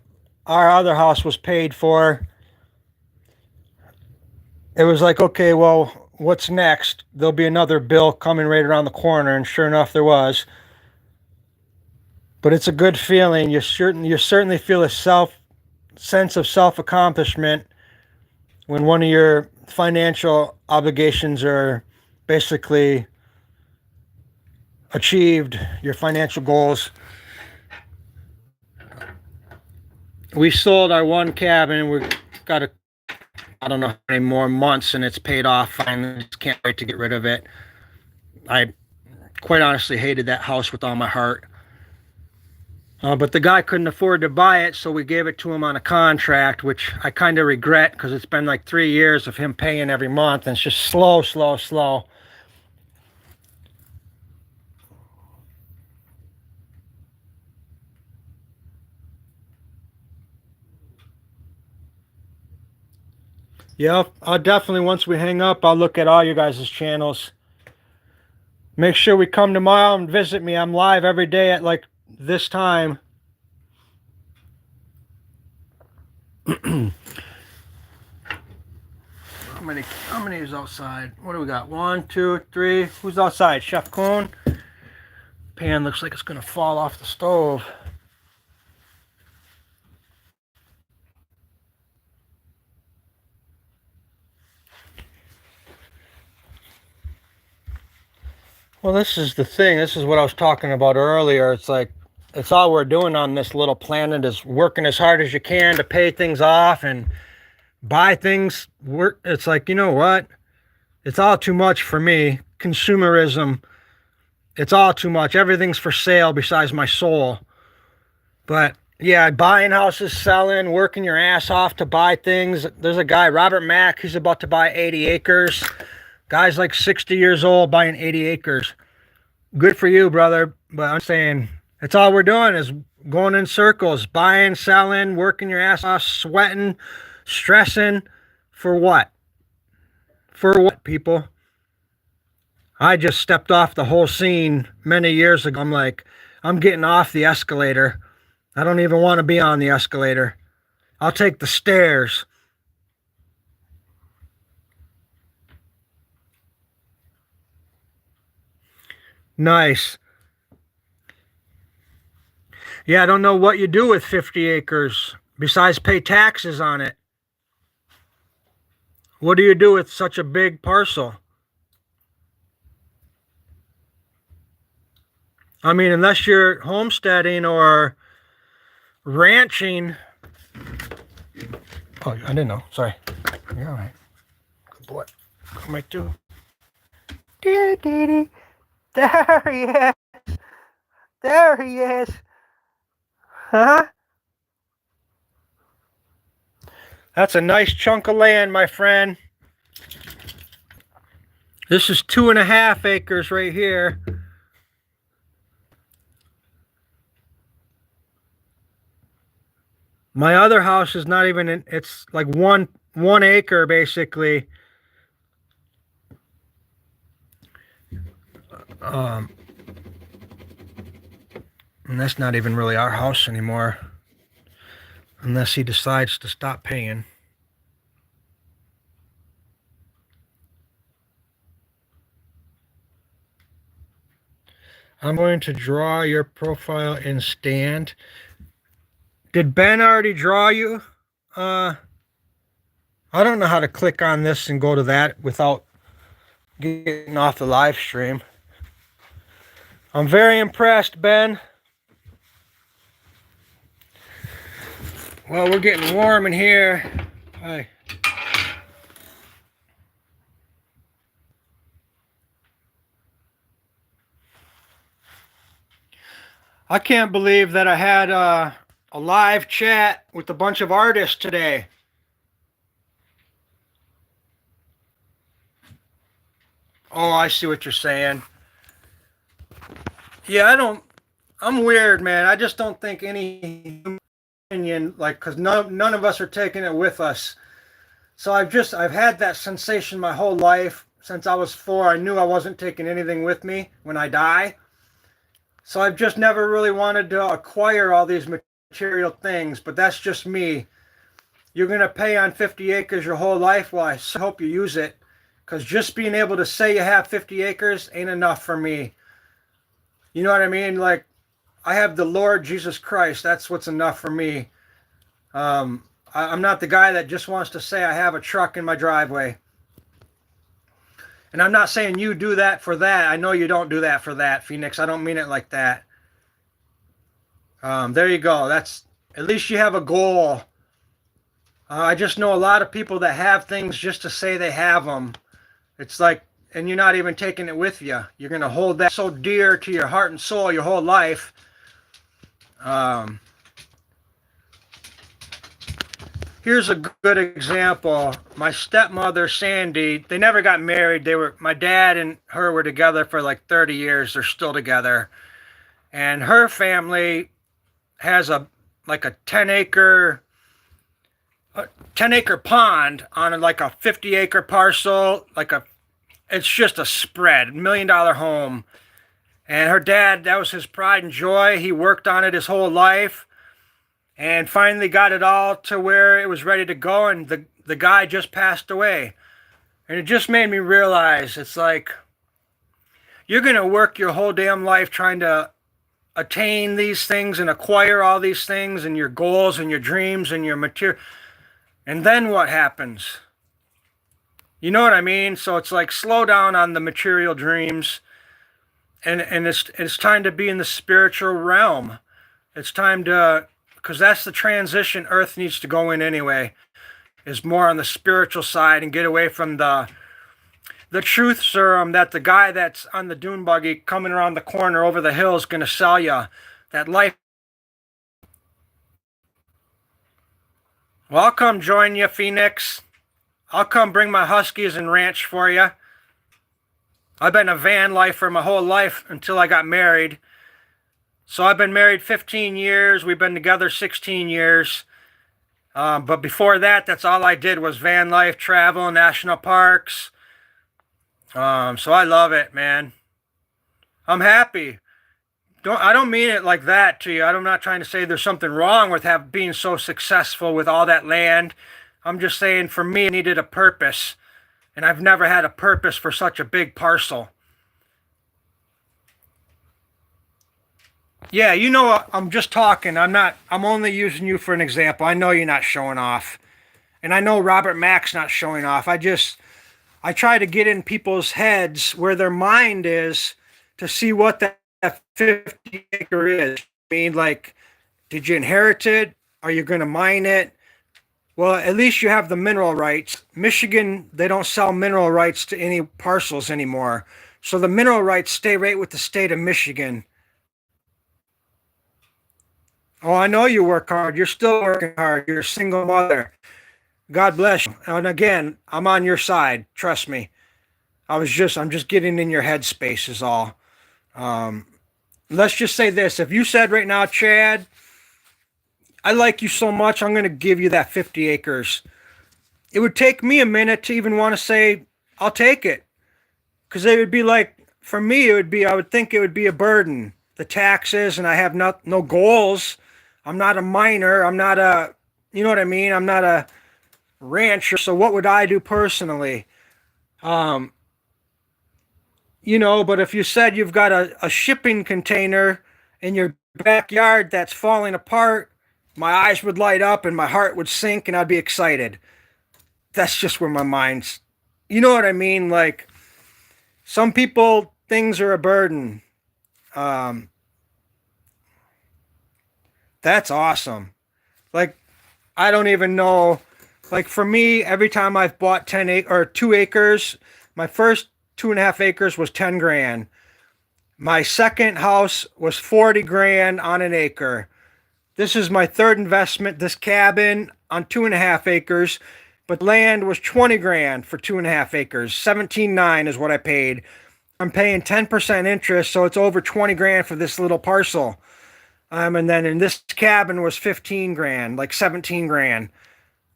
other house was paid for, it was like, okay, well, what's next? There'll be another bill coming right around the corner, and sure enough, there was. But it's a good feeling. You certainly feel a sense of self-accomplishment when one of your financial obligations are basically achieved, your financial goals. We sold our one cabin. We've got I don't know how many more months, and it's paid off finally. Just can't wait to get rid of it. I quite honestly hated that house with all my heart. But the guy couldn't afford to buy it, so we gave it to him on a contract, which I kind of regret because it's been like 3 years of him paying every month, and it's just slow. Yeah, I'll definitely, once we hang up, I'll look at all you guys' channels. Make sure we come tomorrow and visit me. I'm live every day at like this time. How many is outside? What do we got? 1, 2, 3. Who's outside? Chef Coon. Pan looks like it's gonna fall off the stove. Well, this is the thing. This is what I was talking about earlier. It's like, it's all we're doing on this little planet is working as hard as you can to pay things off and buy things. It's like, you know what? It's all too much for me. Consumerism. It's all too much. Everything's for sale besides my soul. But yeah, buying houses, selling, working your ass off to buy things. There's a guy, Robert Mack, he's about to buy 80 acres. Guy's like 60 years old buying 80 acres. Good for you, brother. But I'm saying, that's all we're doing is going in circles, buying, selling, working your ass off, sweating, stressing. For what? For what, people? I just stepped off the whole scene many years ago. I'm like, I'm getting off the escalator. I don't even want to be on the escalator. I'll take the stairs. Nice. Yeah, I don't know what you do with 50 acres besides pay taxes on it. What do you do with such a big parcel? I mean, unless you're homesteading or ranching. Oh, I didn't know. Sorry. You're all right. Good boy. Come right through. There he is. There he is. Huh? That's a nice chunk of land, my friend. This is 2.5 acres right here. My other house is not even in, it's like one acre basically. And that's not even really our house anymore. Unless he decides to stop paying. I'm going to draw your profile in Stand. Did Ben already draw you? I don't know how to click on this and go to that without getting off the live stream. I'm very impressed, Ben. Well, we're getting warm in here. Hi. I can't believe that I had a live chat with a bunch of artists today. Oh, I see what you're saying. Yeah, I'm weird, man. I just don't think any opinion, like, because none of us are taking it with us. So I've had that sensation my whole life. Since I was 4, I knew I wasn't taking anything with me when I die. So I've just never really wanted to acquire all these material things, but that's just me. You're going to pay on 50 acres your whole life. Well, I hope you use it, because just being able to say you have 50 acres ain't enough for me. You know what I mean? Like, I have the Lord Jesus Christ. That's what's enough for me. I'm not the guy that just wants to say I have a truck in my driveway. And I'm not saying you do that for that. I know you don't do that for that, Phoenix. I don't mean it like that. There you go. That's at least you have a goal. I just know a lot of people that have things just to say they have them. It's like, and you're not even taking it with you. You're going to hold that so dear to your heart and soul your whole life. Here's a good example. My stepmother, Sandy, they never got married. My dad and her were together for like 30 years. They're still together. And her family has like a 10 acre pond on like a 50-acre parcel. It's just a spread, $1 million home. And her dad, that was his pride and joy. He worked on it his whole life. And finally got it all to where it was ready to go, and the guy just passed away. And it just made me realize, it's like, you're going to work your whole damn life trying to attain these things and acquire all these things and your goals and your dreams and your material. And then what happens? You know what I mean? So it's like, slow down on the material dreams, and it's time to be in the spiritual realm. It's time to, because that's the transition Earth needs to go in anyway, is more on the spiritual side and get away from the truth serum that the guy that's on the dune buggy coming around the corner over the hill is going to sell you. That life. Well, I'll come join you, Phoenix. I'll come bring my Huskies and ranch for you. I've been a van lifer my whole life until I got married. So I've been married 15 years. We've been together 16 years. But before that, that's all I did was van life, travel, national parks. So I love it, man. I'm happy. I don't mean it like that to you. I'm not trying to say there's something wrong with being so successful with all that land. I'm just saying, for me, it needed a purpose. And I've never had a purpose for such a big parcel. Yeah, you know, I'm just talking. I'm only using you for an example. I know you're not showing off. And I know Robert Mack's not showing off. I try to get in people's heads where their mind is to see what that 50 acre is. I mean, like, did you inherit it? Are you going to mine it? Well, at least you have the mineral rights. Michigan, they don't sell mineral rights to any parcels anymore. So the mineral rights stay right with the state of Michigan. Oh, I know you work hard. You're still working hard. You're a single mother. God bless you. And again, I'm on your side. Trust me. I'm just getting in your headspace is all. Let's just say this. If you said right now, Chad, I like you so much, I'm going to give you that 50 acres. It would take me a minute to even want to say, I'll take it. Because it would be like, for me, I would think it would be a burden. The taxes, and I have no goals. I'm not a miner. I'm not you know what I mean? I'm not a rancher. So what would I do personally? But if you said you've got a shipping container in your backyard that's falling apart, my eyes would light up and my heart would sink and I'd be excited. That's just where my mind's, you know what I mean? Like, some people, things are a burden. That's awesome. Like, I don't even know. Like for me, every time I've bought 2 acres, my first 2.5 acres was 10 grand. My second house was 40 grand on an acre. This is my third investment, this cabin on 2.5 acres, but land was 20 grand for 2.5 acres. 17.9 is what I paid. I'm paying 10% interest, so it's over 20 grand for this little parcel. And then in this cabin was 15 grand, like 17 grand.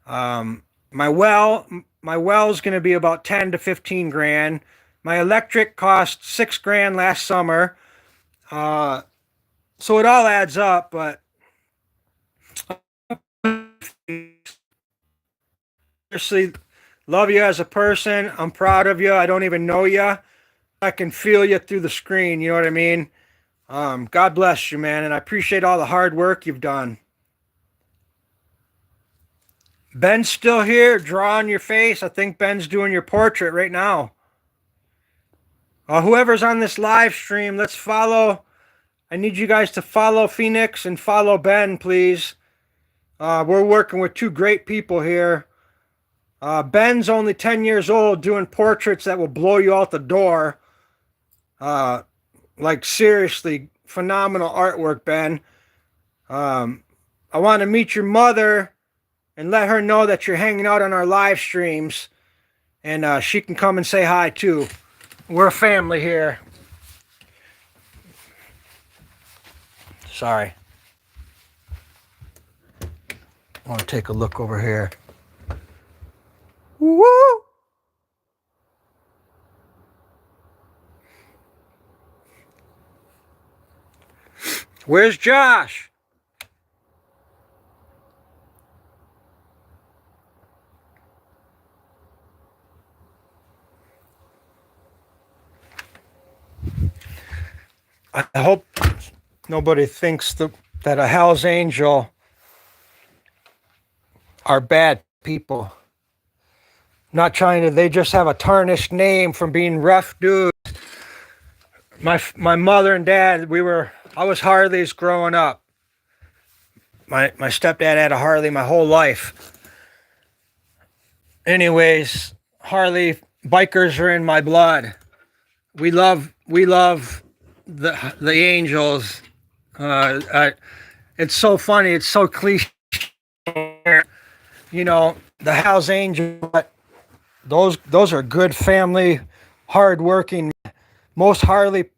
Um, my well, my well's going to be about 10 to 15 grand. My electric cost 6 grand last summer. Uh, so it all adds up, but seriously, love you as a person. I'm proud of you. I don't even know you. I can feel you through the screen. You know what I mean? God bless you, man. And I appreciate all the hard work you've done. Ben's still here, drawing your face. I think Ben's doing your portrait right now. Whoever's on this live stream, let's follow. I need you guys to follow Phoenix and follow Ben, please. We're working with two great people here. Ben's only 10 years old doing portraits that will blow you out the door. Like seriously, phenomenal artwork, Ben. I want to meet your mother and let her know that you're hanging out on our live streams. And she can come and say hi too. We're a family here. Sorry. I want to take a look over here. Woo! Where's Josh? I hope nobody thinks that a Hell's Angel are bad people. Not trying to, they just have a tarnished name from being rough dudes. My mother and dad, I was Harleys growing up. My stepdad had a Harley my whole life. Anyways, Harley bikers are in my blood. We love the Angels. It's so funny. It's so cliche. You know, the Hells Angels. But those are good family, hardworking. Most Harley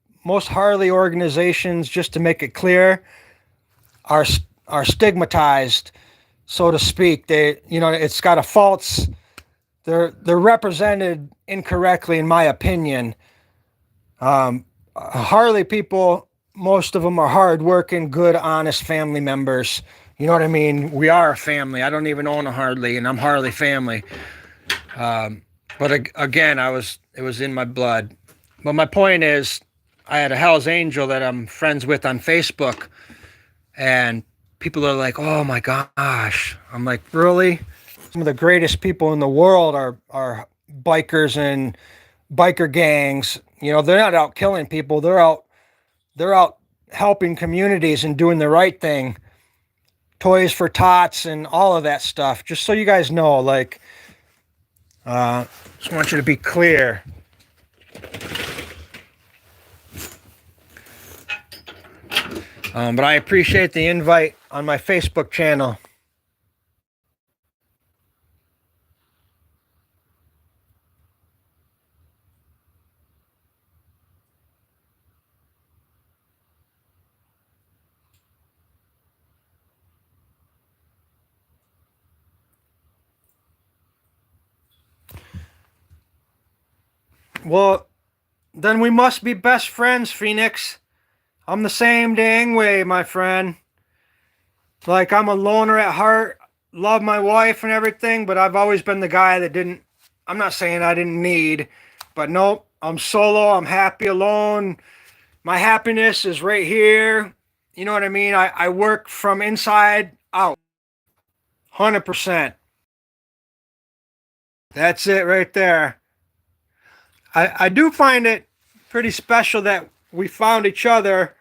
organizations, just to make it clear, are stigmatized, so to speak. It's got a false. They're represented incorrectly, in my opinion. Harley people, most of them are hardworking, good, honest family members. You know what I mean? We are a family. I don't even own a Harley, and I'm Harley family. But again, it was in my blood. But my point is, I had a Hell's Angel that I'm friends with on Facebook, and people are like, "Oh my gosh!" I'm like, "Really?" Some of the greatest people in the world are bikers and biker gangs. You know, they're not out killing people. They're out helping communities and doing the right thing. Toys for Tots and all of that stuff. Just so you guys know, like, just want you to be clear. But I appreciate the invite on my Facebook channel. Well, then we must be best friends, Phoenix. I'm the same dang way, my friend. Like, I'm a loner at heart, love my wife and everything, but I've always been the guy that didn't, I'm not saying I didn't need, but nope, I'm solo, I'm happy alone. My happiness is right here. You know what I mean? I work from inside out. 100%. That's it right there. I do find it pretty special that we found each other.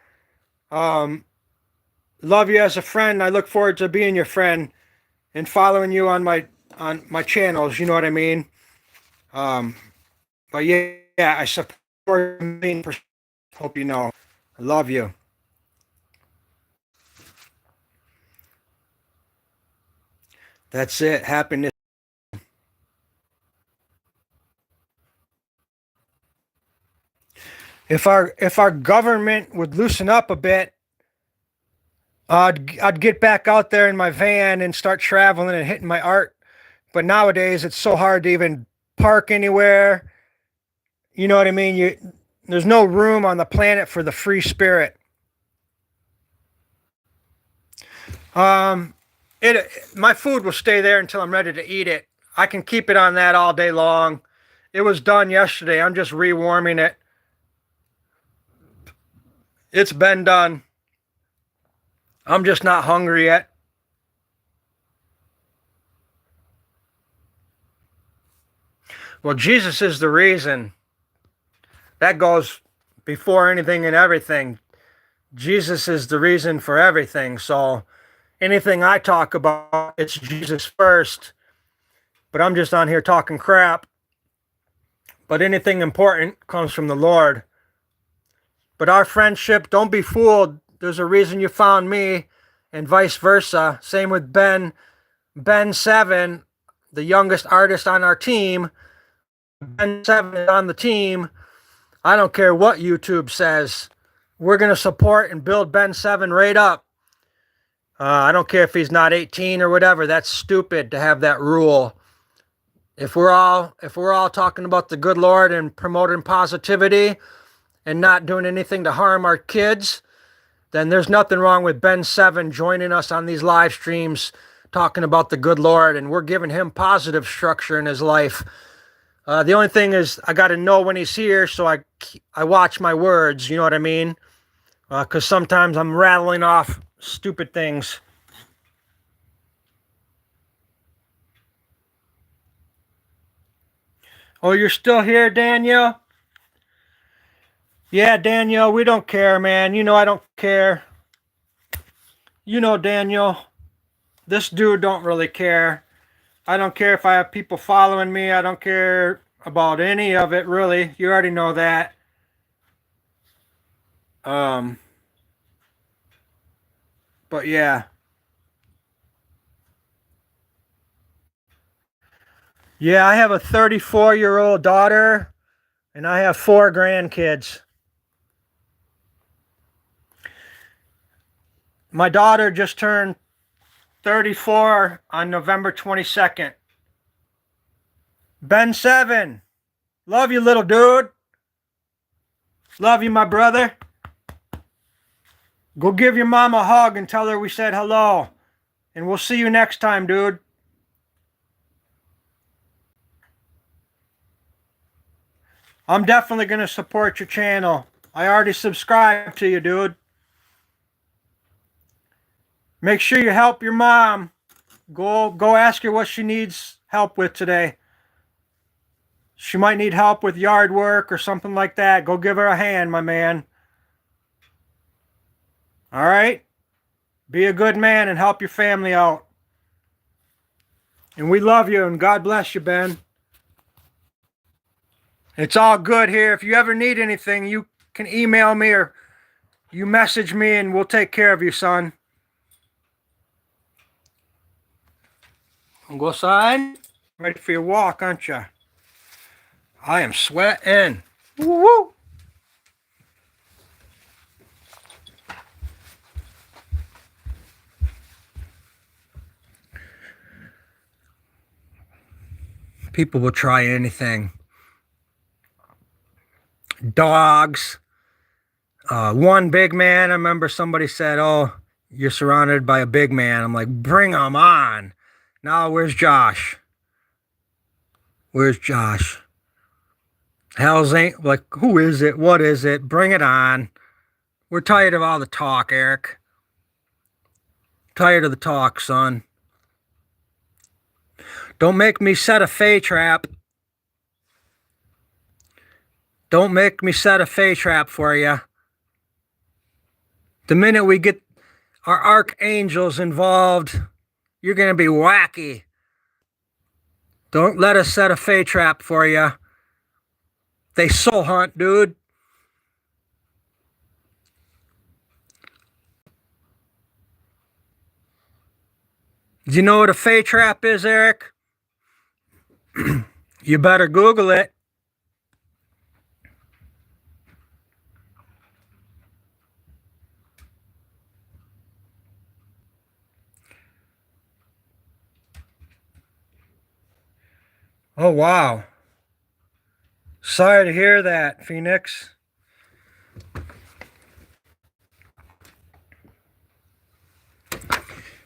Love you as a friend. I look forward to being your friend and following you on my channels. You know what I mean? But yeah, I support you 1,000,000%. Hope you know. I love you. That's it. Happiness. If our government would loosen up a bit, I'd get back out there in my van and start traveling and hitting my art. But nowadays it's so hard to even park anywhere. You know what I mean? There's no room on the planet for the free spirit. My food will stay there until I'm ready to eat it. I can keep it on that all day long. It was done yesterday. I'm just rewarming it. It's been done. I'm just not hungry yet. Well, Jesus is the reason. That goes before anything and everything. Jesus is the reason for everything. So anything I talk about, it's Jesus first. But I'm just on here talking crap. But anything important comes from the Lord. But our friendship, don't be fooled. There's a reason you found me, and vice versa. Same with Ben 7, the youngest artist on our team. Ben 7 is on the team. I don't care what YouTube says. We're going to support and build Ben 7 right up. I don't care if he's not 18 or whatever. That's stupid to have that rule. If we're all talking about the good Lord and promoting positivity and not doing anything to harm our kids, then there's nothing wrong with Ben 7 joining us on these live streams talking about the good Lord, and we're giving him positive structure in his life. The only thing is I got to know when he's here, so I watch my words, you know what I mean? Because sometimes I'm rattling off stupid things. Oh, you're still here, Daniel? Yeah, Daniel, we don't care, man. You know I don't care. You know, Daniel, this dude don't really care. I don't care if I have people following me. I don't care about any of it, really. You already know that. But yeah. Yeah, I have a 34-year-old daughter, and I have 4 grandkids. My daughter just turned 34 on November 22nd. Ben 7, love you, little dude. Love you, my brother. Go give your mom a hug and tell her we said hello. And we'll see you next time, dude. I'm definitely going to support your channel. I already subscribed to you, dude. Make sure you help your mom. Go ask her what she needs help with today. She might need help with yard work or something like that. Go give her a hand, my man. All right? Be a good man and help your family out. And we love you, and God bless you, Ben. It's all good here. If you ever need anything, you can email me or you message me, and we'll take care of you, son. Go outside. Ready for your walk, aren't you? I am sweating. Woo-woo. People will try anything. Dogs. One big man. I remember somebody said, "Oh, you're surrounded by a big man." I'm like, bring him on. Now, where's Josh? Where's Josh? Hell's ain't, like, who is it? What is it? Bring it on. We're tired of all the talk, Eric. Tired of the talk, son. Don't make me set a fey trap. Don't make me set a fey trap for you. The minute we get our archangels involved, you're going to be wacky. Don't let us set a fey trap for you. They soul hunt, dude. Do you know what a fey trap is, Eric? You better Google it. Oh, wow. Sorry to hear that, Phoenix.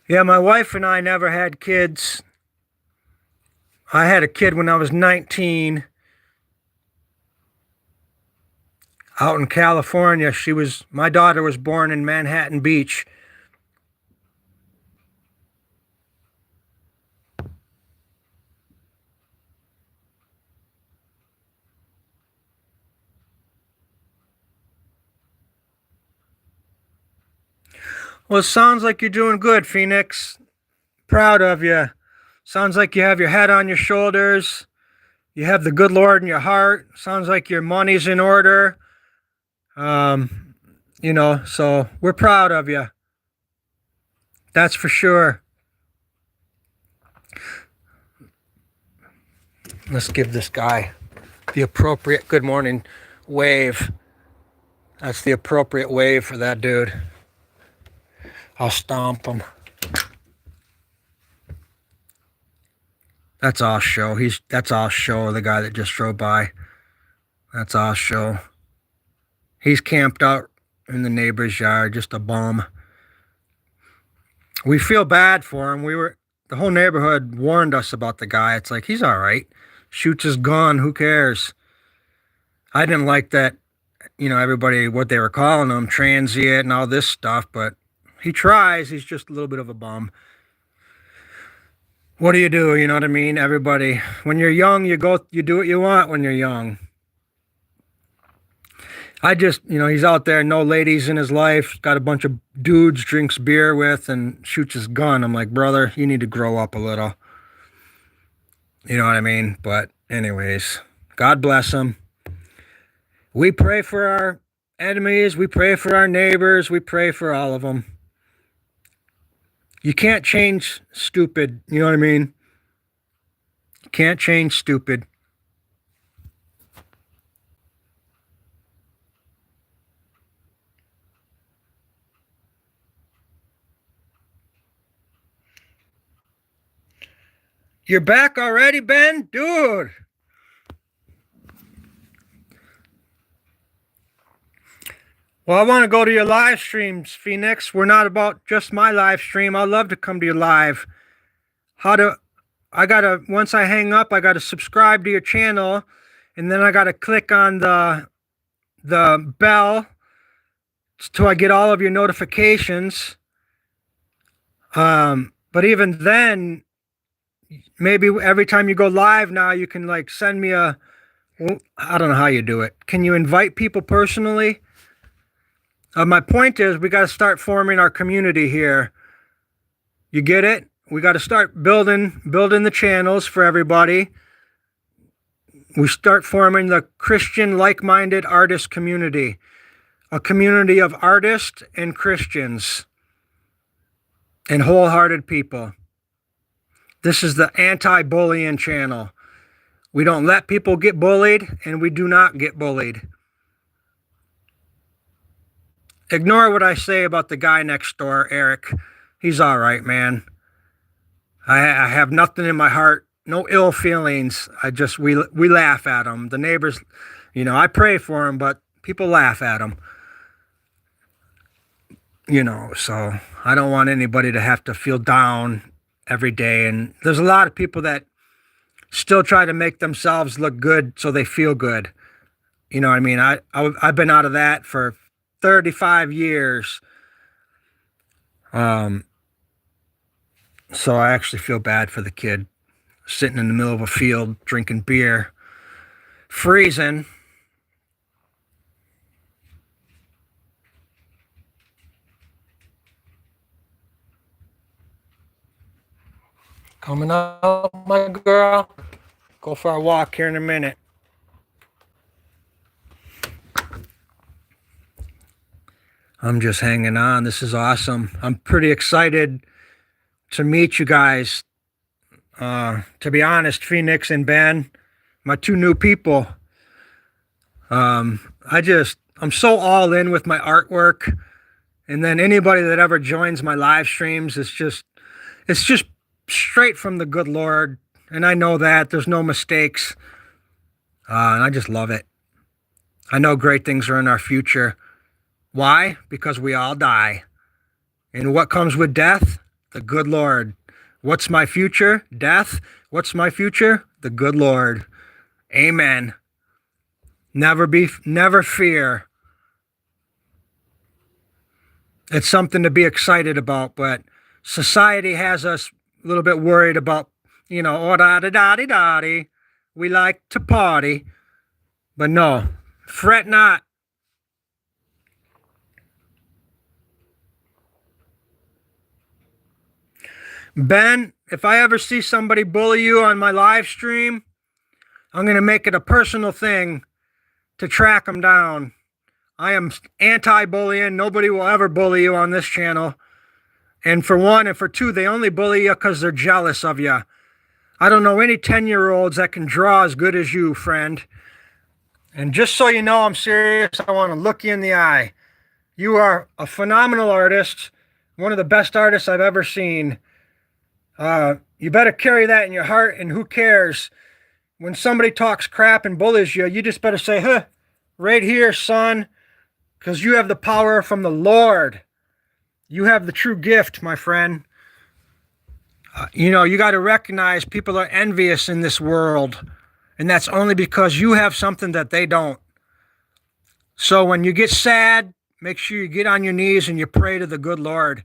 Yeah, my wife and I never had kids. I had a kid when I was 19 out in California. My daughter was born in Manhattan Beach. Well, it sounds like you're doing good, Phoenix. Proud of you. Sounds like you have your head on your shoulders. You have the good Lord in your heart. Sounds like your money's in order. So we're proud of you. That's for sure. Let's give this guy the appropriate good morning wave. That's the appropriate wave for that dude. I'll stomp him. That's all show. That's all show. The guy that just drove by. That's all show. He's camped out in the neighbor's yard, just a bum. We feel bad for him. The whole neighborhood warned us about the guy. It's like, he's all right. Shoots his gun. Who cares? I didn't like that, everybody, what they were calling him, transient and all this stuff, but he tries. He's just a little bit of a bum. What do? You know what I mean? Everybody, when you're young, you do what you want when you're young. He's out there, no ladies in his life, got a bunch of dudes, drinks beer with, and shoots his gun. I'm like, brother, you need to grow up a little. You know what I mean? But anyways, God bless him. We pray for our enemies. We pray for our neighbors. We pray for all of them. You can't change stupid. You know what I mean? You can't change stupid. You're back already, Ben? Dude. Well, I want to go to your live streams, Phoenix. We're not about just my live stream. I'd love to come to your live. Once I hang up, I gotta subscribe to your channel, and then I gotta click on the bell till I get all of your notifications. But even then, maybe every time you go live now, you can send me I don't know how you do it. Can you invite people personally? My point is, we got to start forming our community here. You get it? We got to start building the channels for everybody. We start forming the Christian like-minded artist community, a community of artists and Christians and wholehearted people. This is the anti-bullying channel. We don't let people get bullied, and we do not get bullied. Ignore what I say about the guy next door, Eric. He's all right, man. I have nothing in my heart, no ill feelings. We laugh at him. The neighbors, I pray for him, but people laugh at him. So I don't want anybody to have to feel down every day. And there's a lot of people that still try to make themselves look good so they feel good. You know what I mean? I've been out of that for 35 years. So I actually feel bad for the kid sitting in the middle of a field drinking beer, freezing. Coming out, my girl. Go for a walk here in a minute. I'm just hanging on. This is awesome. I'm pretty excited to meet you guys. To be honest, Phoenix and Ben, my two new people. I'm so all in with my artwork. And then anybody that ever joins my live streams, it's just straight from the good Lord. And I know that there's no mistakes. And I just love it. I know great things are in our future. Why? Because we all die. And what comes with death? The good Lord. What's my future? Death. What's my future? The good Lord. Amen. Never fear. It's something to be excited about, but society has us a little bit worried about, oh da-da-da-da-da. We like to party. But no, fret not. Ben, if I ever see somebody bully you on my live stream, I'm going to make it a personal thing to track them down. I am anti-bullying. Nobody will ever bully you on this channel. And for one, and for two, they only bully you because they're jealous of you. I don't know any 10-year-olds that can draw as good as you, friend. And just so you know I'm serious, I want to look you in the eye. You are a phenomenal artist, one of the best artists I've ever seen. You better carry that in your heart, and who cares? When somebody talks crap and bullies you, you just better say, huh, right here, son, because you have the power from the Lord. You have the true gift, my friend. You got to recognize people are envious in this world, and that's only because you have something that they don't. So when you get sad, make sure you get on your knees and you pray to the good Lord.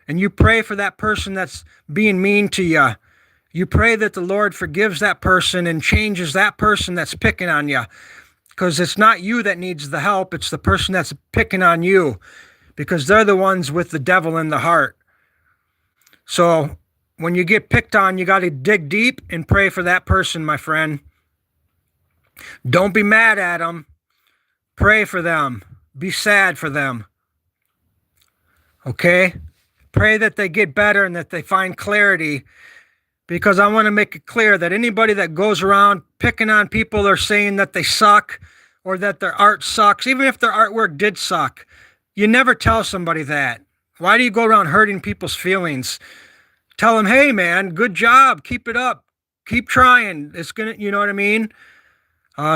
And you pray for that person that's being mean to you. You pray that the Lord forgives that person and changes that person that's picking on you. Because it's not you that needs the help. It's the person that's picking on you. Because they're the ones with the devil in the heart. So when you get picked on, you got to dig deep and pray for that person, my friend. Don't be mad at them. Pray for them. Be sad for them. Okay? Pray that they get better and that they find clarity, because I want to make it clear that anybody that goes around picking on people or saying that they suck or that their art sucks, even if their artwork did suck, you never tell somebody that. Why do you go around hurting people's feelings? Tell them, hey, man, good job. Keep it up. Keep trying. It's going to, you know what I mean?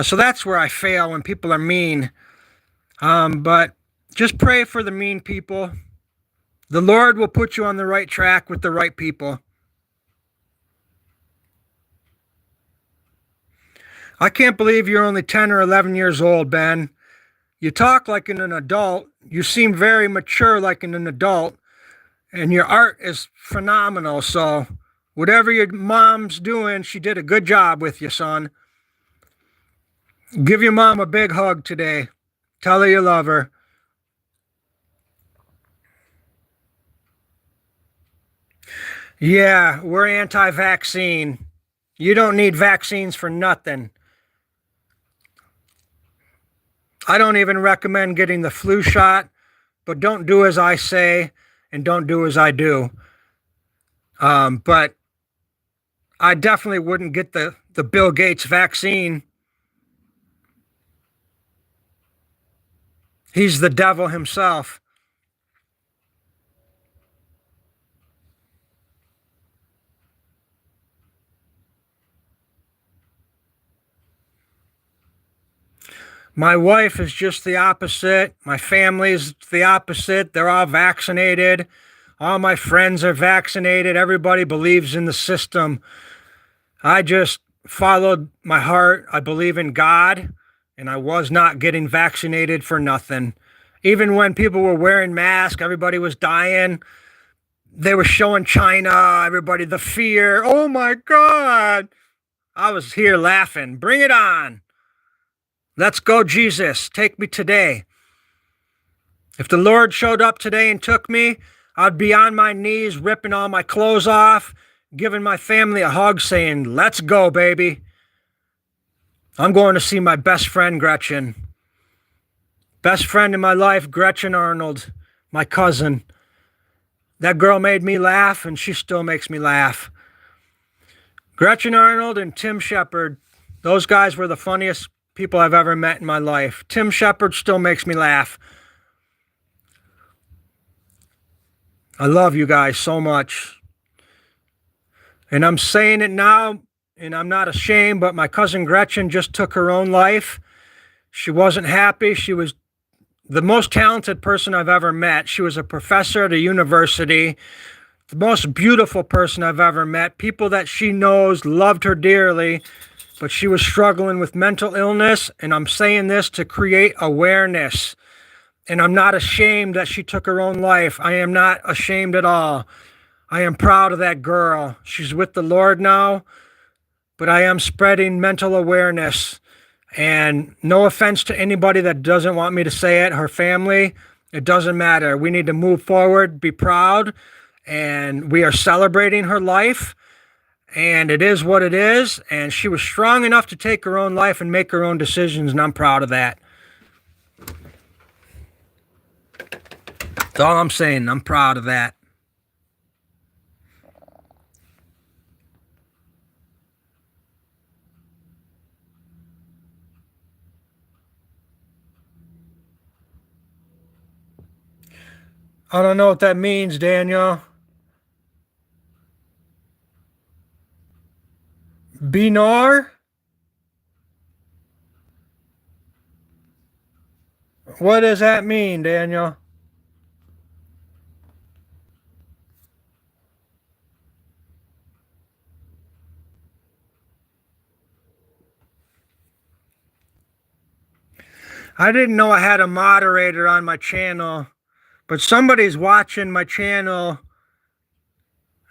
So that's where I fail, when people are mean. But just pray for the mean people. The Lord will put you on the right track with the right people. I can't believe you're only 10 or 11 years old, Ben. You talk like an adult. You seem very mature like an adult. And your art is phenomenal. So whatever your mom's doing, she did a good job with you, son. Give your mom a big hug today. Tell her you love her. Yeah, we're anti-vaccine. You don't need vaccines for nothing. I don't even recommend getting the flu shot, but don't do as I say and don't do as I do. But I definitely wouldn't get the Bill Gates vaccine. He's the devil himself. My wife is just the opposite. My family's the opposite. They're all vaccinated. All my friends are vaccinated. Everybody believes in the system. I just followed my heart. I believe in God, and I was not getting vaccinated for nothing. Even when people were wearing masks, everybody was dying. They were showing China, everybody, the fear. Oh my God. I was here laughing. Bring it on. Let's go, Jesus. Take me today. If the Lord showed up today and took me, I'd be on my knees ripping all my clothes off giving my family a hug saying, let's go, baby. I'm going to see my best friend, Gretchen. Best friend in my life, Gretchen Arnold, my cousin. That girl made me laugh, and she still makes me laugh. Gretchen Arnold and Tim Shepard, those guys were the funniest people I've ever met in my life. Tim Shepard still makes me laugh. I love you guys so much. And I'm saying it now, and I'm not ashamed, but my cousin Gretchen just took her own life. She wasn't happy. She was the most talented person I've ever met. She was a professor at a university, the most beautiful person I've ever met. People that she knows loved her dearly, but she was struggling with mental illness, and I'm saying this to create awareness. And I'm not ashamed that she took her own life. I am not ashamed at all. I am proud of that girl. She's with the Lord now, but I am spreading mental awareness. And no offense to anybody that doesn't want me to say it, her family, it doesn't matter. We need to move forward, be proud, and we are celebrating her life. And it is what it is. And she was strong enough to take her own life and make her own decisions, and I'm proud of that. That's all I'm saying. I'm proud of that. I don't know what that means, Daniel. Binor? What does that mean, Daniel? I didn't know I had a moderator on my channel, but somebody's watching my channel.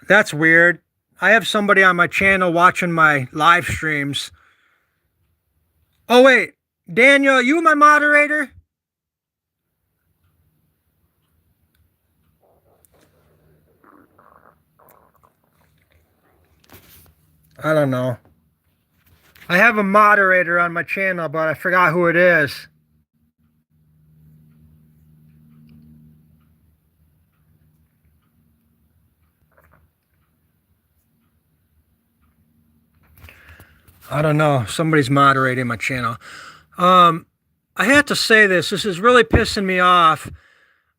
That's weird. I have somebody on my channel watching my live streams. Oh, wait. Daniel, you my moderator? I don't know. I have a moderator on my channel, but I forgot who it is. I don't know. Somebody's moderating my channel. I had to say this. This is really pissing me off.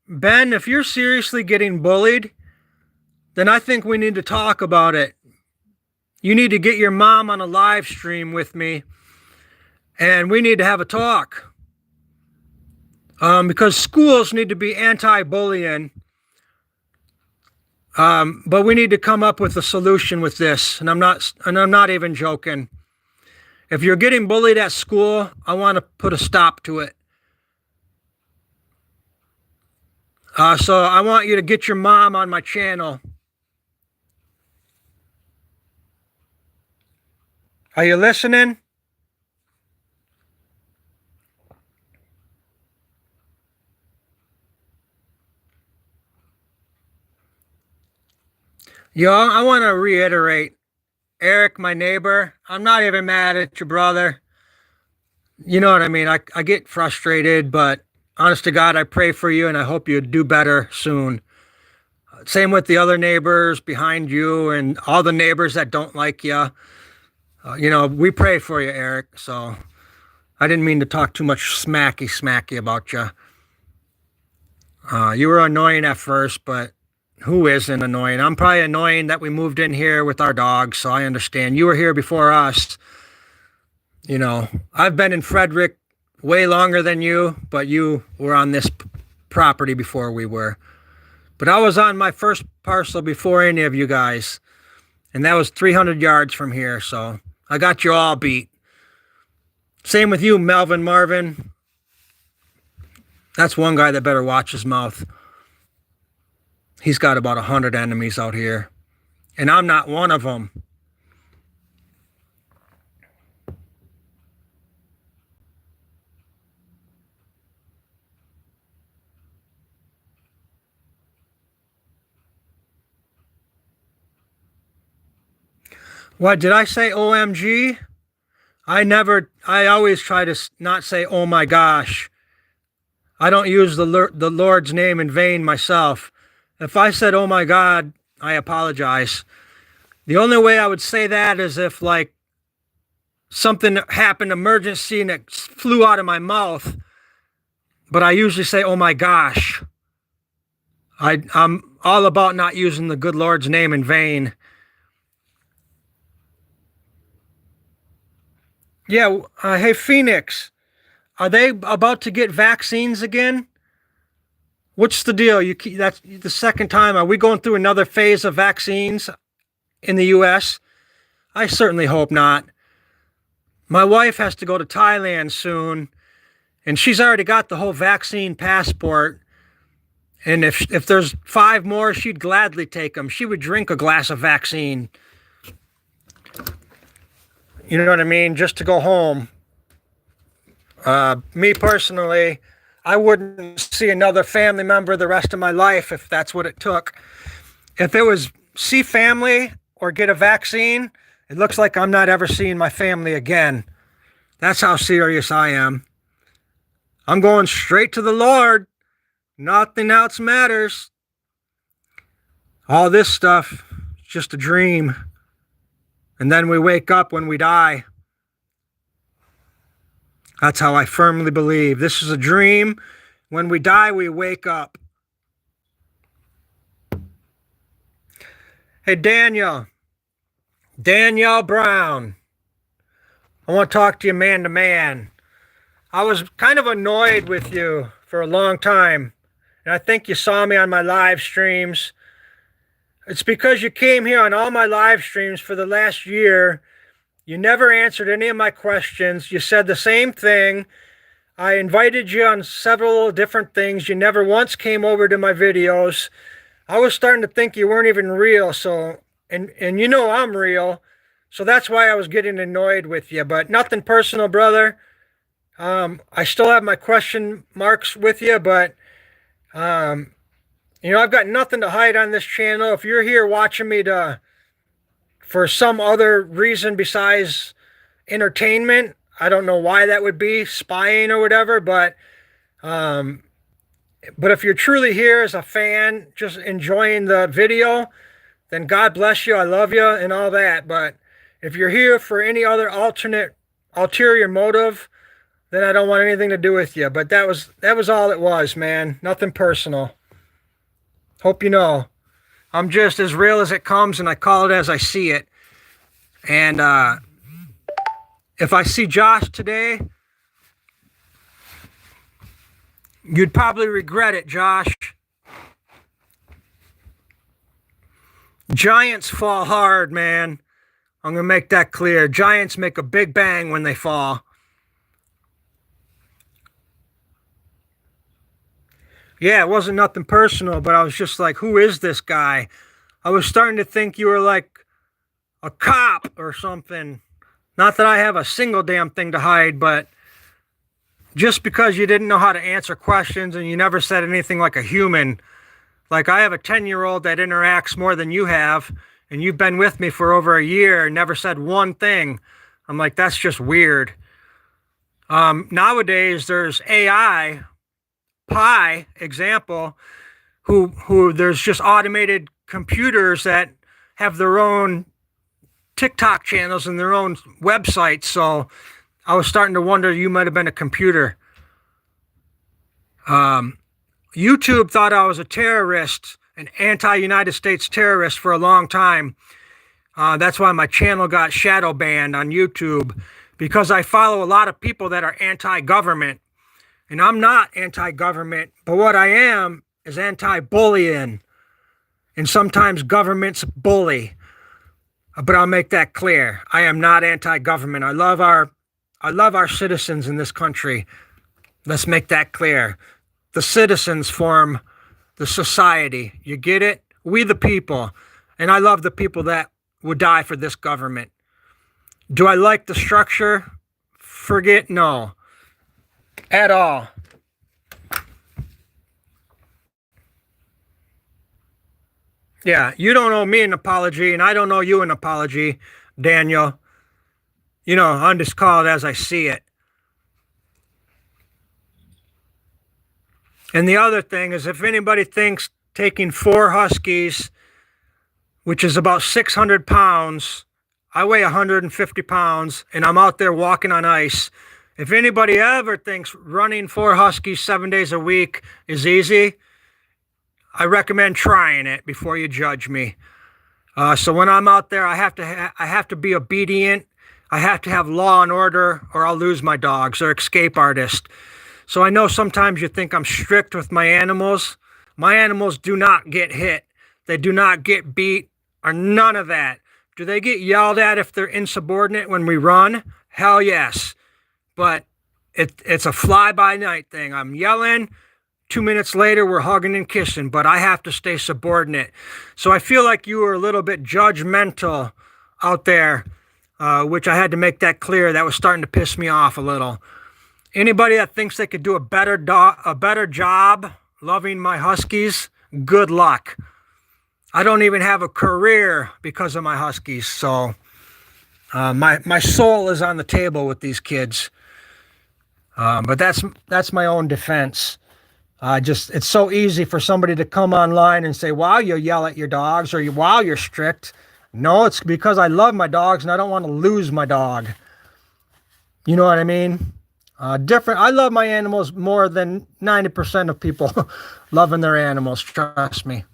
Ben, if you're seriously getting bullied, then I think we need to talk about it. You need to get your mom on a live stream with me, and we need to have a talk. Because schools need to be anti-bullying. But we need to come up with a solution with this, and I'm not even joking. If you're getting bullied at school, I want to put a stop to it. So I want you to get your mom on my channel. Are you listening? Yo, I want to reiterate, Eric, my neighbor, I'm not even mad at your brother. You know what I mean? I get frustrated, but honest to God, I pray for you and I hope you do better soon. Same with the other neighbors behind you and all the neighbors that don't like you. We pray for you, Eric. So I didn't mean to talk too much smacky about you. You were annoying at first, but who isn't annoying? I'm probably annoying that we moved in here with our dogs, so I understand. You were here before us. I've been in Frederick way longer than you, but you were on this property before we were. But I was on my first parcel before any of you guys, and that was 300 yards from here, so I got you all beat. Same with you, Melvin Marvin. That's one guy that better watch his mouth. He's got about 100 enemies out here, and I'm not one of them. What did I say? OMG? I always try to not say, oh my gosh. I don't use the Lord's name in vain myself. If I said, oh my God, I apologize. The only way I would say that is if, like, something happened, emergency, and it flew out of my mouth. But I usually say, oh my gosh. I'm all about not using the good Lord's name in vain. Yeah, hey, Phoenix, are they about to get vaccines again? What's the deal? That's the second time. Are we going through another phase of vaccines in the U.S.? I certainly hope not. My wife has to go to Thailand soon, and she's already got the whole vaccine passport. And if there's 5 more, she'd gladly take them. She would drink a glass of vaccine. You know what I mean? Just to go home. Me personally, I wouldn't see another family member the rest of my life if that's what it took. If it was see family or get a vaccine, it looks like I'm not ever seeing my family again. That's how serious I am. I'm going straight to the Lord. Nothing else matters. All this stuff is just a dream. And then we wake up when we die. That's how I firmly believe. This is a dream. When we die, we wake up. Hey, Danielle Brown. I want to talk to you man to man. I was kind of annoyed with you for a long time. And I think you saw me on my live streams. It's because you came here on all my live streams for the last year. You never answered any of my questions. You said the same thing. I invited you on several different things. You never once came over to my videos. I was starting to think you weren't even real. So, and you know I'm real. So that's why I was getting annoyed with you. But nothing personal, brother. I still have my question marks with you, but you know, I've got nothing to hide on this channel. If you're here watching me for some other reason besides entertainment, I don't know why that would be, spying or whatever, but if you're truly here as a fan, just enjoying the video, then God bless you, I love you and all that. But if you're here for any other ulterior motive, then I don't want anything to do with you. But that was all it was, man. Nothing personal. Hope you know. I'm just as real as it comes, and I call it as I see it. And if I see Josh today, you'd probably regret it, Josh. Giants fall hard, man. I'm going to make that clear. Giants make a big bang when they fall. Yeah, it wasn't nothing personal, but I was just like, who is this guy? I was starting to think you were like a cop or something. Not that I have a single damn thing to hide, but just because you didn't know how to answer questions and you never said anything like a human. Like, I have a 10-year-old that interacts more than you have, and you've been with me for over a year and never said one thing. I'm like, that's just weird. Nowadays, there's AI, Pi example, who there's just automated computers that have their own TikTok channels and their own websites. So I was starting to wonder you might have been a computer. YouTube thought I was a terrorist, an anti-United States terrorist for a long time. That's why my channel got shadow banned on YouTube, because I follow a lot of people that are anti-government. And I'm not anti-government, but what I am is anti-bullying. And sometimes governments bully. But I'll make that clear. I am not anti-government. I love our citizens in this country. Let's make that clear. The citizens form the society. You get it? We the people. And I love the people that would die for this government. Do I like the structure? Forget no. At all. Yeah, you don't owe me an apology, and I don't owe you an apology. Daniel. You know, I'm just call it as I see it. And the other thing is, if anybody thinks taking 4 Huskies, which is about 600 pounds, I weigh 150 pounds, and I'm out there walking on ice. If anybody ever thinks running 4 Huskies 7 days a week is easy, I recommend trying it before you judge me. So when I'm out there, I have to be obedient. I have to have law and order, or I'll lose my dogs. They're escape artists. So I know sometimes you think I'm strict with my animals. My animals do not get hit. They do not get beat, or none of that. Do they get yelled at if they're insubordinate when we run? Hell yes. But it's a fly-by-night thing. I'm yelling. 2 minutes later, we're hugging and kissing, but I have to stay subordinate. So I feel like you were a little bit judgmental out there, which I had to make that clear. That was starting to piss me off a little. Anybody that thinks they could do a better job loving my Huskies, good luck. I don't even have a career because of my Huskies, so my soul is on the table with these kids. But that's my own defense. It's so easy for somebody to come online and say, wow, you yell at your dogs, or wow, you're strict. No, it's because I love my dogs and I don't want to lose my dog. You know what I mean? I love my animals more than 90% of people loving their animals, trust me.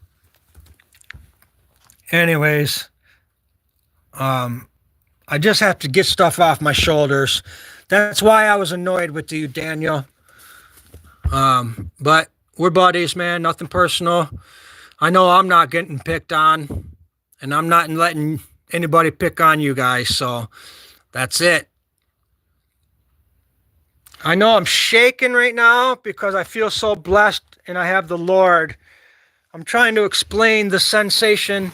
Anyways, I just have to get stuff off my shoulders. That's why I was annoyed with you, Daniel. But we're buddies, man. Nothing personal. I know I'm not getting picked on, and I'm not letting anybody pick on you guys. So that's it. I know I'm shaking right now because I feel so blessed and I have the Lord. I'm trying to explain the sensation.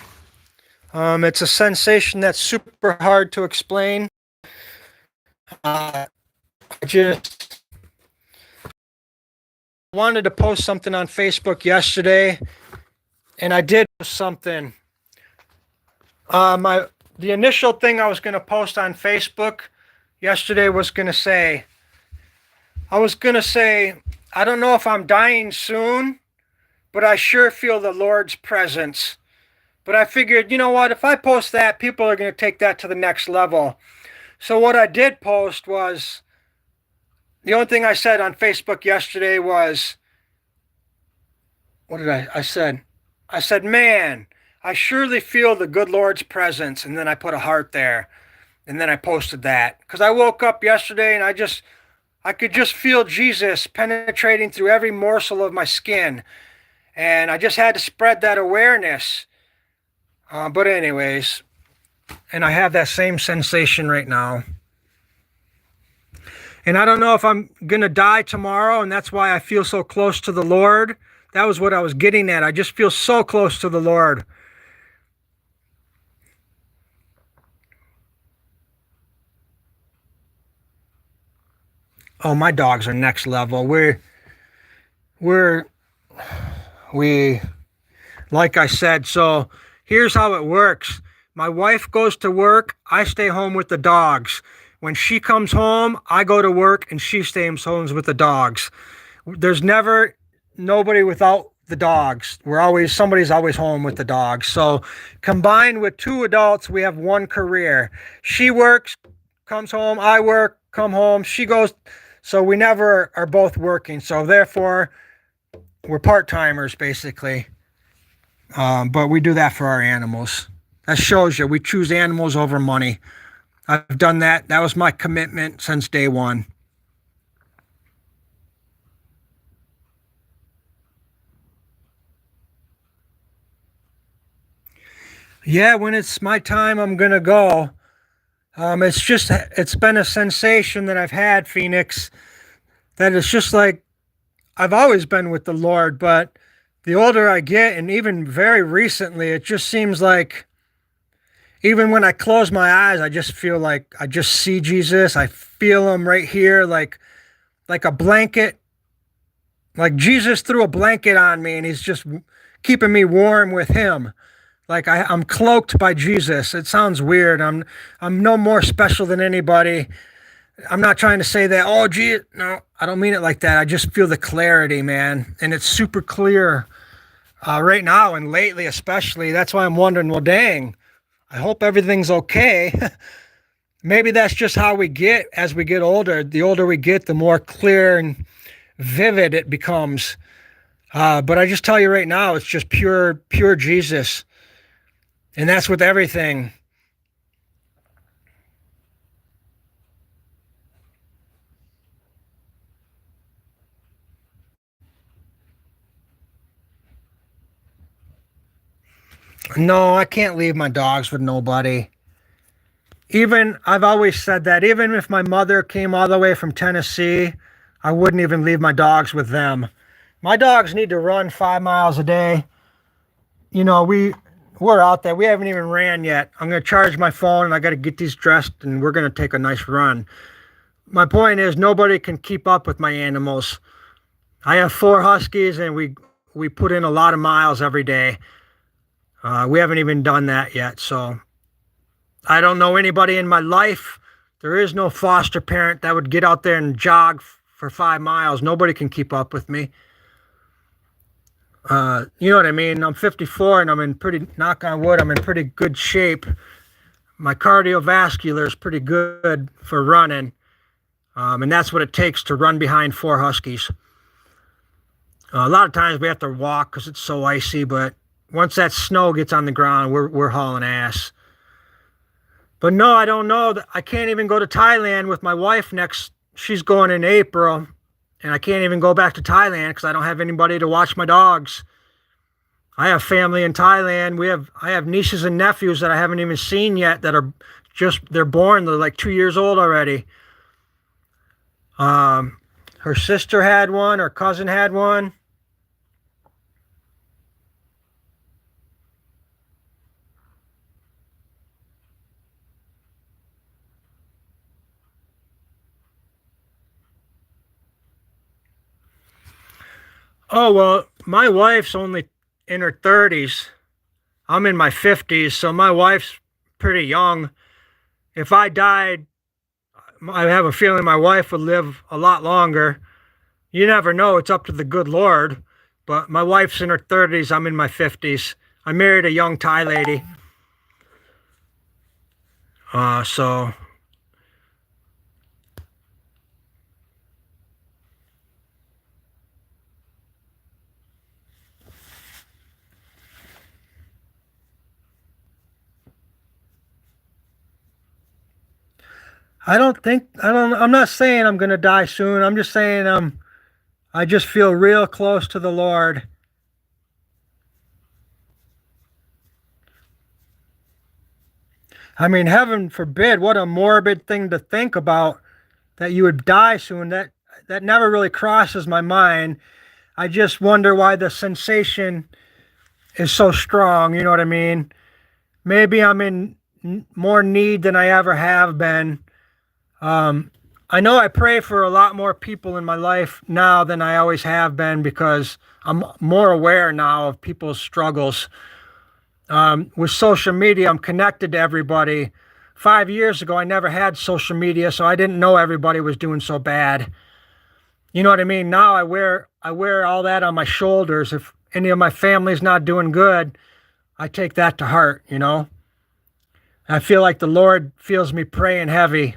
It's a sensation that's super hard to explain. I just wanted to post something on Facebook yesterday, and I did post something. The initial thing I was going to post on Facebook yesterday was going to say, I don't know if I'm dying soon, but I sure feel the Lord's presence. But I figured, you know what, if I post that, people are going to take that to the next level. So what I did post was, the only thing I said on Facebook yesterday was, what did I said? I said, man, I surely feel the good Lord's presence. And then I put a heart there. And then I posted that. Because I woke up yesterday and I could just feel Jesus penetrating through every morsel of my skin. And I just had to spread that awareness. But anyways, and I have that same sensation right now. And I don't know if I'm going to die tomorrow, and that's why I feel so close to the Lord. That was what I was getting at. I just feel so close to the Lord. Oh, my dogs are next level. We, like I said, so here's how it works. My wife goes to work. I stay home with the dogs. When she comes home, I go to work and she stays home with the dogs. There's never nobody without the dogs. Somebody's always home with the dogs. So combined with 2 adults, we have 1 career. She works, comes home, I work, come home, she goes. So we never are both working. So therefore, we're part-timers basically. But we do that for our animals. That shows you we choose animals over money. I've done that. That was my commitment since day one. Yeah, when it's my time, I'm going to go. It's been a sensation that I've had, Phoenix, that it's just like I've always been with the Lord, but the older I get, and even very recently, it just seems like even when I close my eyes, I just feel like I just see Jesus. I feel him right here, like a blanket. Like Jesus threw a blanket on me and he's just keeping me warm with him. Like I'm cloaked by Jesus. It sounds weird. I'm no more special than anybody. I'm not trying to say that, oh, gee, no, I don't mean it like that. I just feel the clarity, man. And it's super clear right now and lately, especially. That's why I'm wondering, well, dang, I hope everything's okay. Maybe that's just how we get as we get older. The older we get, the more clear and vivid it becomes. But I just tell you right now, it's just pure Jesus. And that's with everything. No, I can't leave my dogs with nobody. Even, I've always said that, even if my mother came all the way from Tennessee, I wouldn't even leave my dogs with them. My dogs need to run 5 miles a day. You know, we're out there. We haven't even ran yet. I'm going to charge my phone and I got to get these dressed and we're going to take a nice run. My point is nobody can keep up with my animals. I have 4 Huskies and we put in a lot of miles every day. We haven't even done that yet. So I don't know anybody in my life. There is no foster parent that would get out there and jog for 5 miles. Nobody can keep up with me. You know what I mean? I'm 54 and I'm in pretty, knock on wood, I'm in pretty good shape. My cardiovascular is pretty good for running. And that's what it takes to run behind 4 Huskies. A lot of times we have to walk because it's so icy, but once that snow gets on the ground, we're hauling ass. But no, I don't know. I can't even go to Thailand with my wife next. She's going in April, and I can't even go back to Thailand because I don't have anybody to watch my dogs. I have family in Thailand. I have nieces and nephews that I haven't even seen yet that are they're born. They're like 2 years old already. Her sister had one. Her cousin had one. Oh, well, my wife's only in her 30s. I'm in my 50s, so my wife's pretty young. If I died, I have a feeling my wife would live a lot longer. You never know. It's up to the good Lord. But my wife's in her 30s. I'm in my 50s. I married a young Thai lady. So I'm not saying I'm going to die soon. I'm just saying I just feel real close to the Lord. I mean, heaven forbid, what a morbid thing to think about that you would die soon. That never really crosses my mind. I just wonder why the sensation is so strong. You know what I mean? Maybe I'm in more need than I ever have been. I know I pray for a lot more people in my life now than I always have been because I'm more aware now of people's struggles. With social media, I'm connected to everybody. 5 years ago, I never had social media, so I didn't know everybody was doing so bad. You know what I mean? Now I wear all that on my shoulders. If any of my family's not doing good, I take that to heart, you know? I feel like the Lord feels me praying heavy.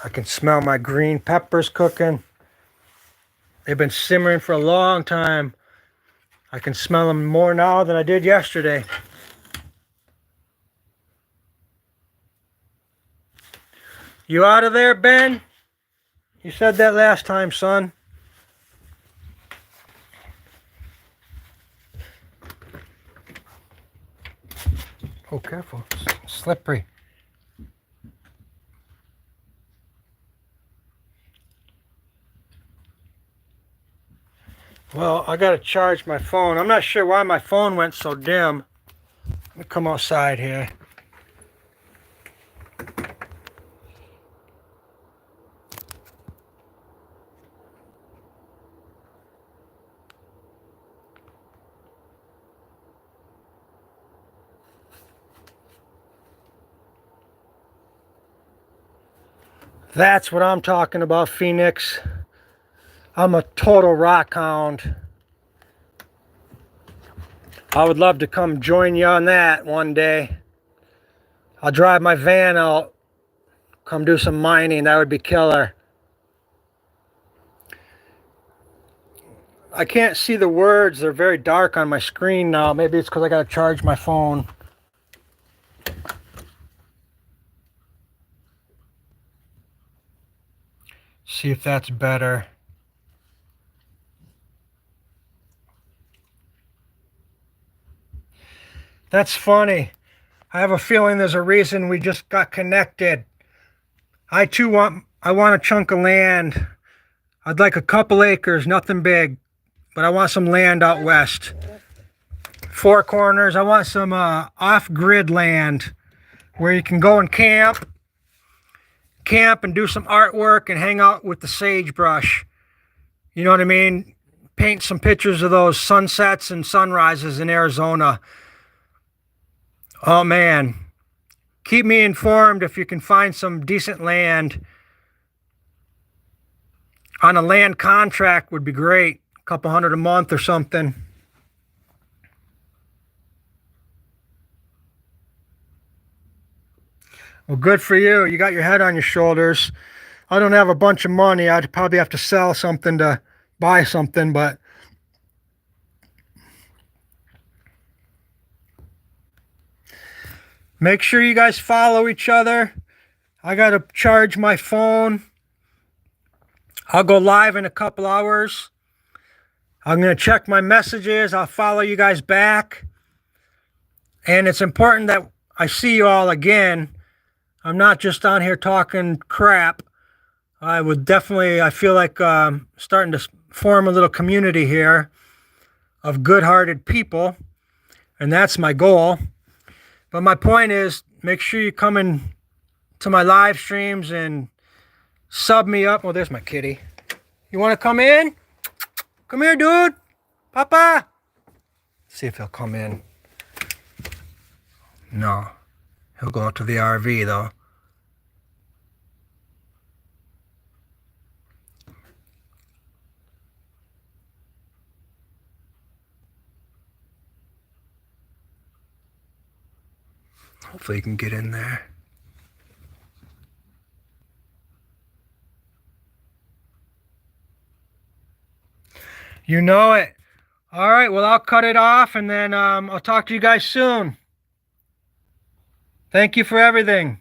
I can smell my green peppers cooking. They've been simmering for a long time. I can smell them more now than I did yesterday. You out of there, Ben? You said that last time, son. Oh, careful. It's slippery. Well, I gotta charge my phone. I'm not sure why my phone went so dim. Let me come outside here. That's what I'm talking about, Phoenix. I'm a total rock hound. I would love to come join you on that one day. I'll drive my van out, come do some mining. That would be killer. I can't see the words. They're very dark on my screen now. Maybe it's because I got to charge my phone. See if that's better. That's funny. I have a feeling there's a reason we just got connected. I too want a chunk of land. I'd like a couple acres, nothing big, but I want some land out west. Four Corners. I want some off-grid land where you can go and camp and do some artwork and hang out with the sagebrush. You know what I mean? Paint some pictures of those sunsets and sunrises in Arizona. Oh man, keep me informed if you can find some decent land. On a land contract would be great. A couple $100 a month or something. Well, good for you. You got your head on your shoulders. I don't have a bunch of money. I'd probably have to sell something to buy something, but make sure you guys follow each other. I got to charge my phone. I'll go live in a couple hours. I'm going to check my messages. I'll follow you guys back. And it's important that I see you all again. I'm not just on here talking crap. I feel like starting to form a little community here of good-hearted people. And that's my goal. But my point is, make sure you come in to my live streams and sub me up. Oh, there's my kitty. You want to come in? Come here, dude. Papa. See if he'll come in. No. He'll go out to the RV, though. Hopefully he can get in there. You know it. All right, well, I'll cut it off, and then I'll talk to you guys soon. Thank you for everything.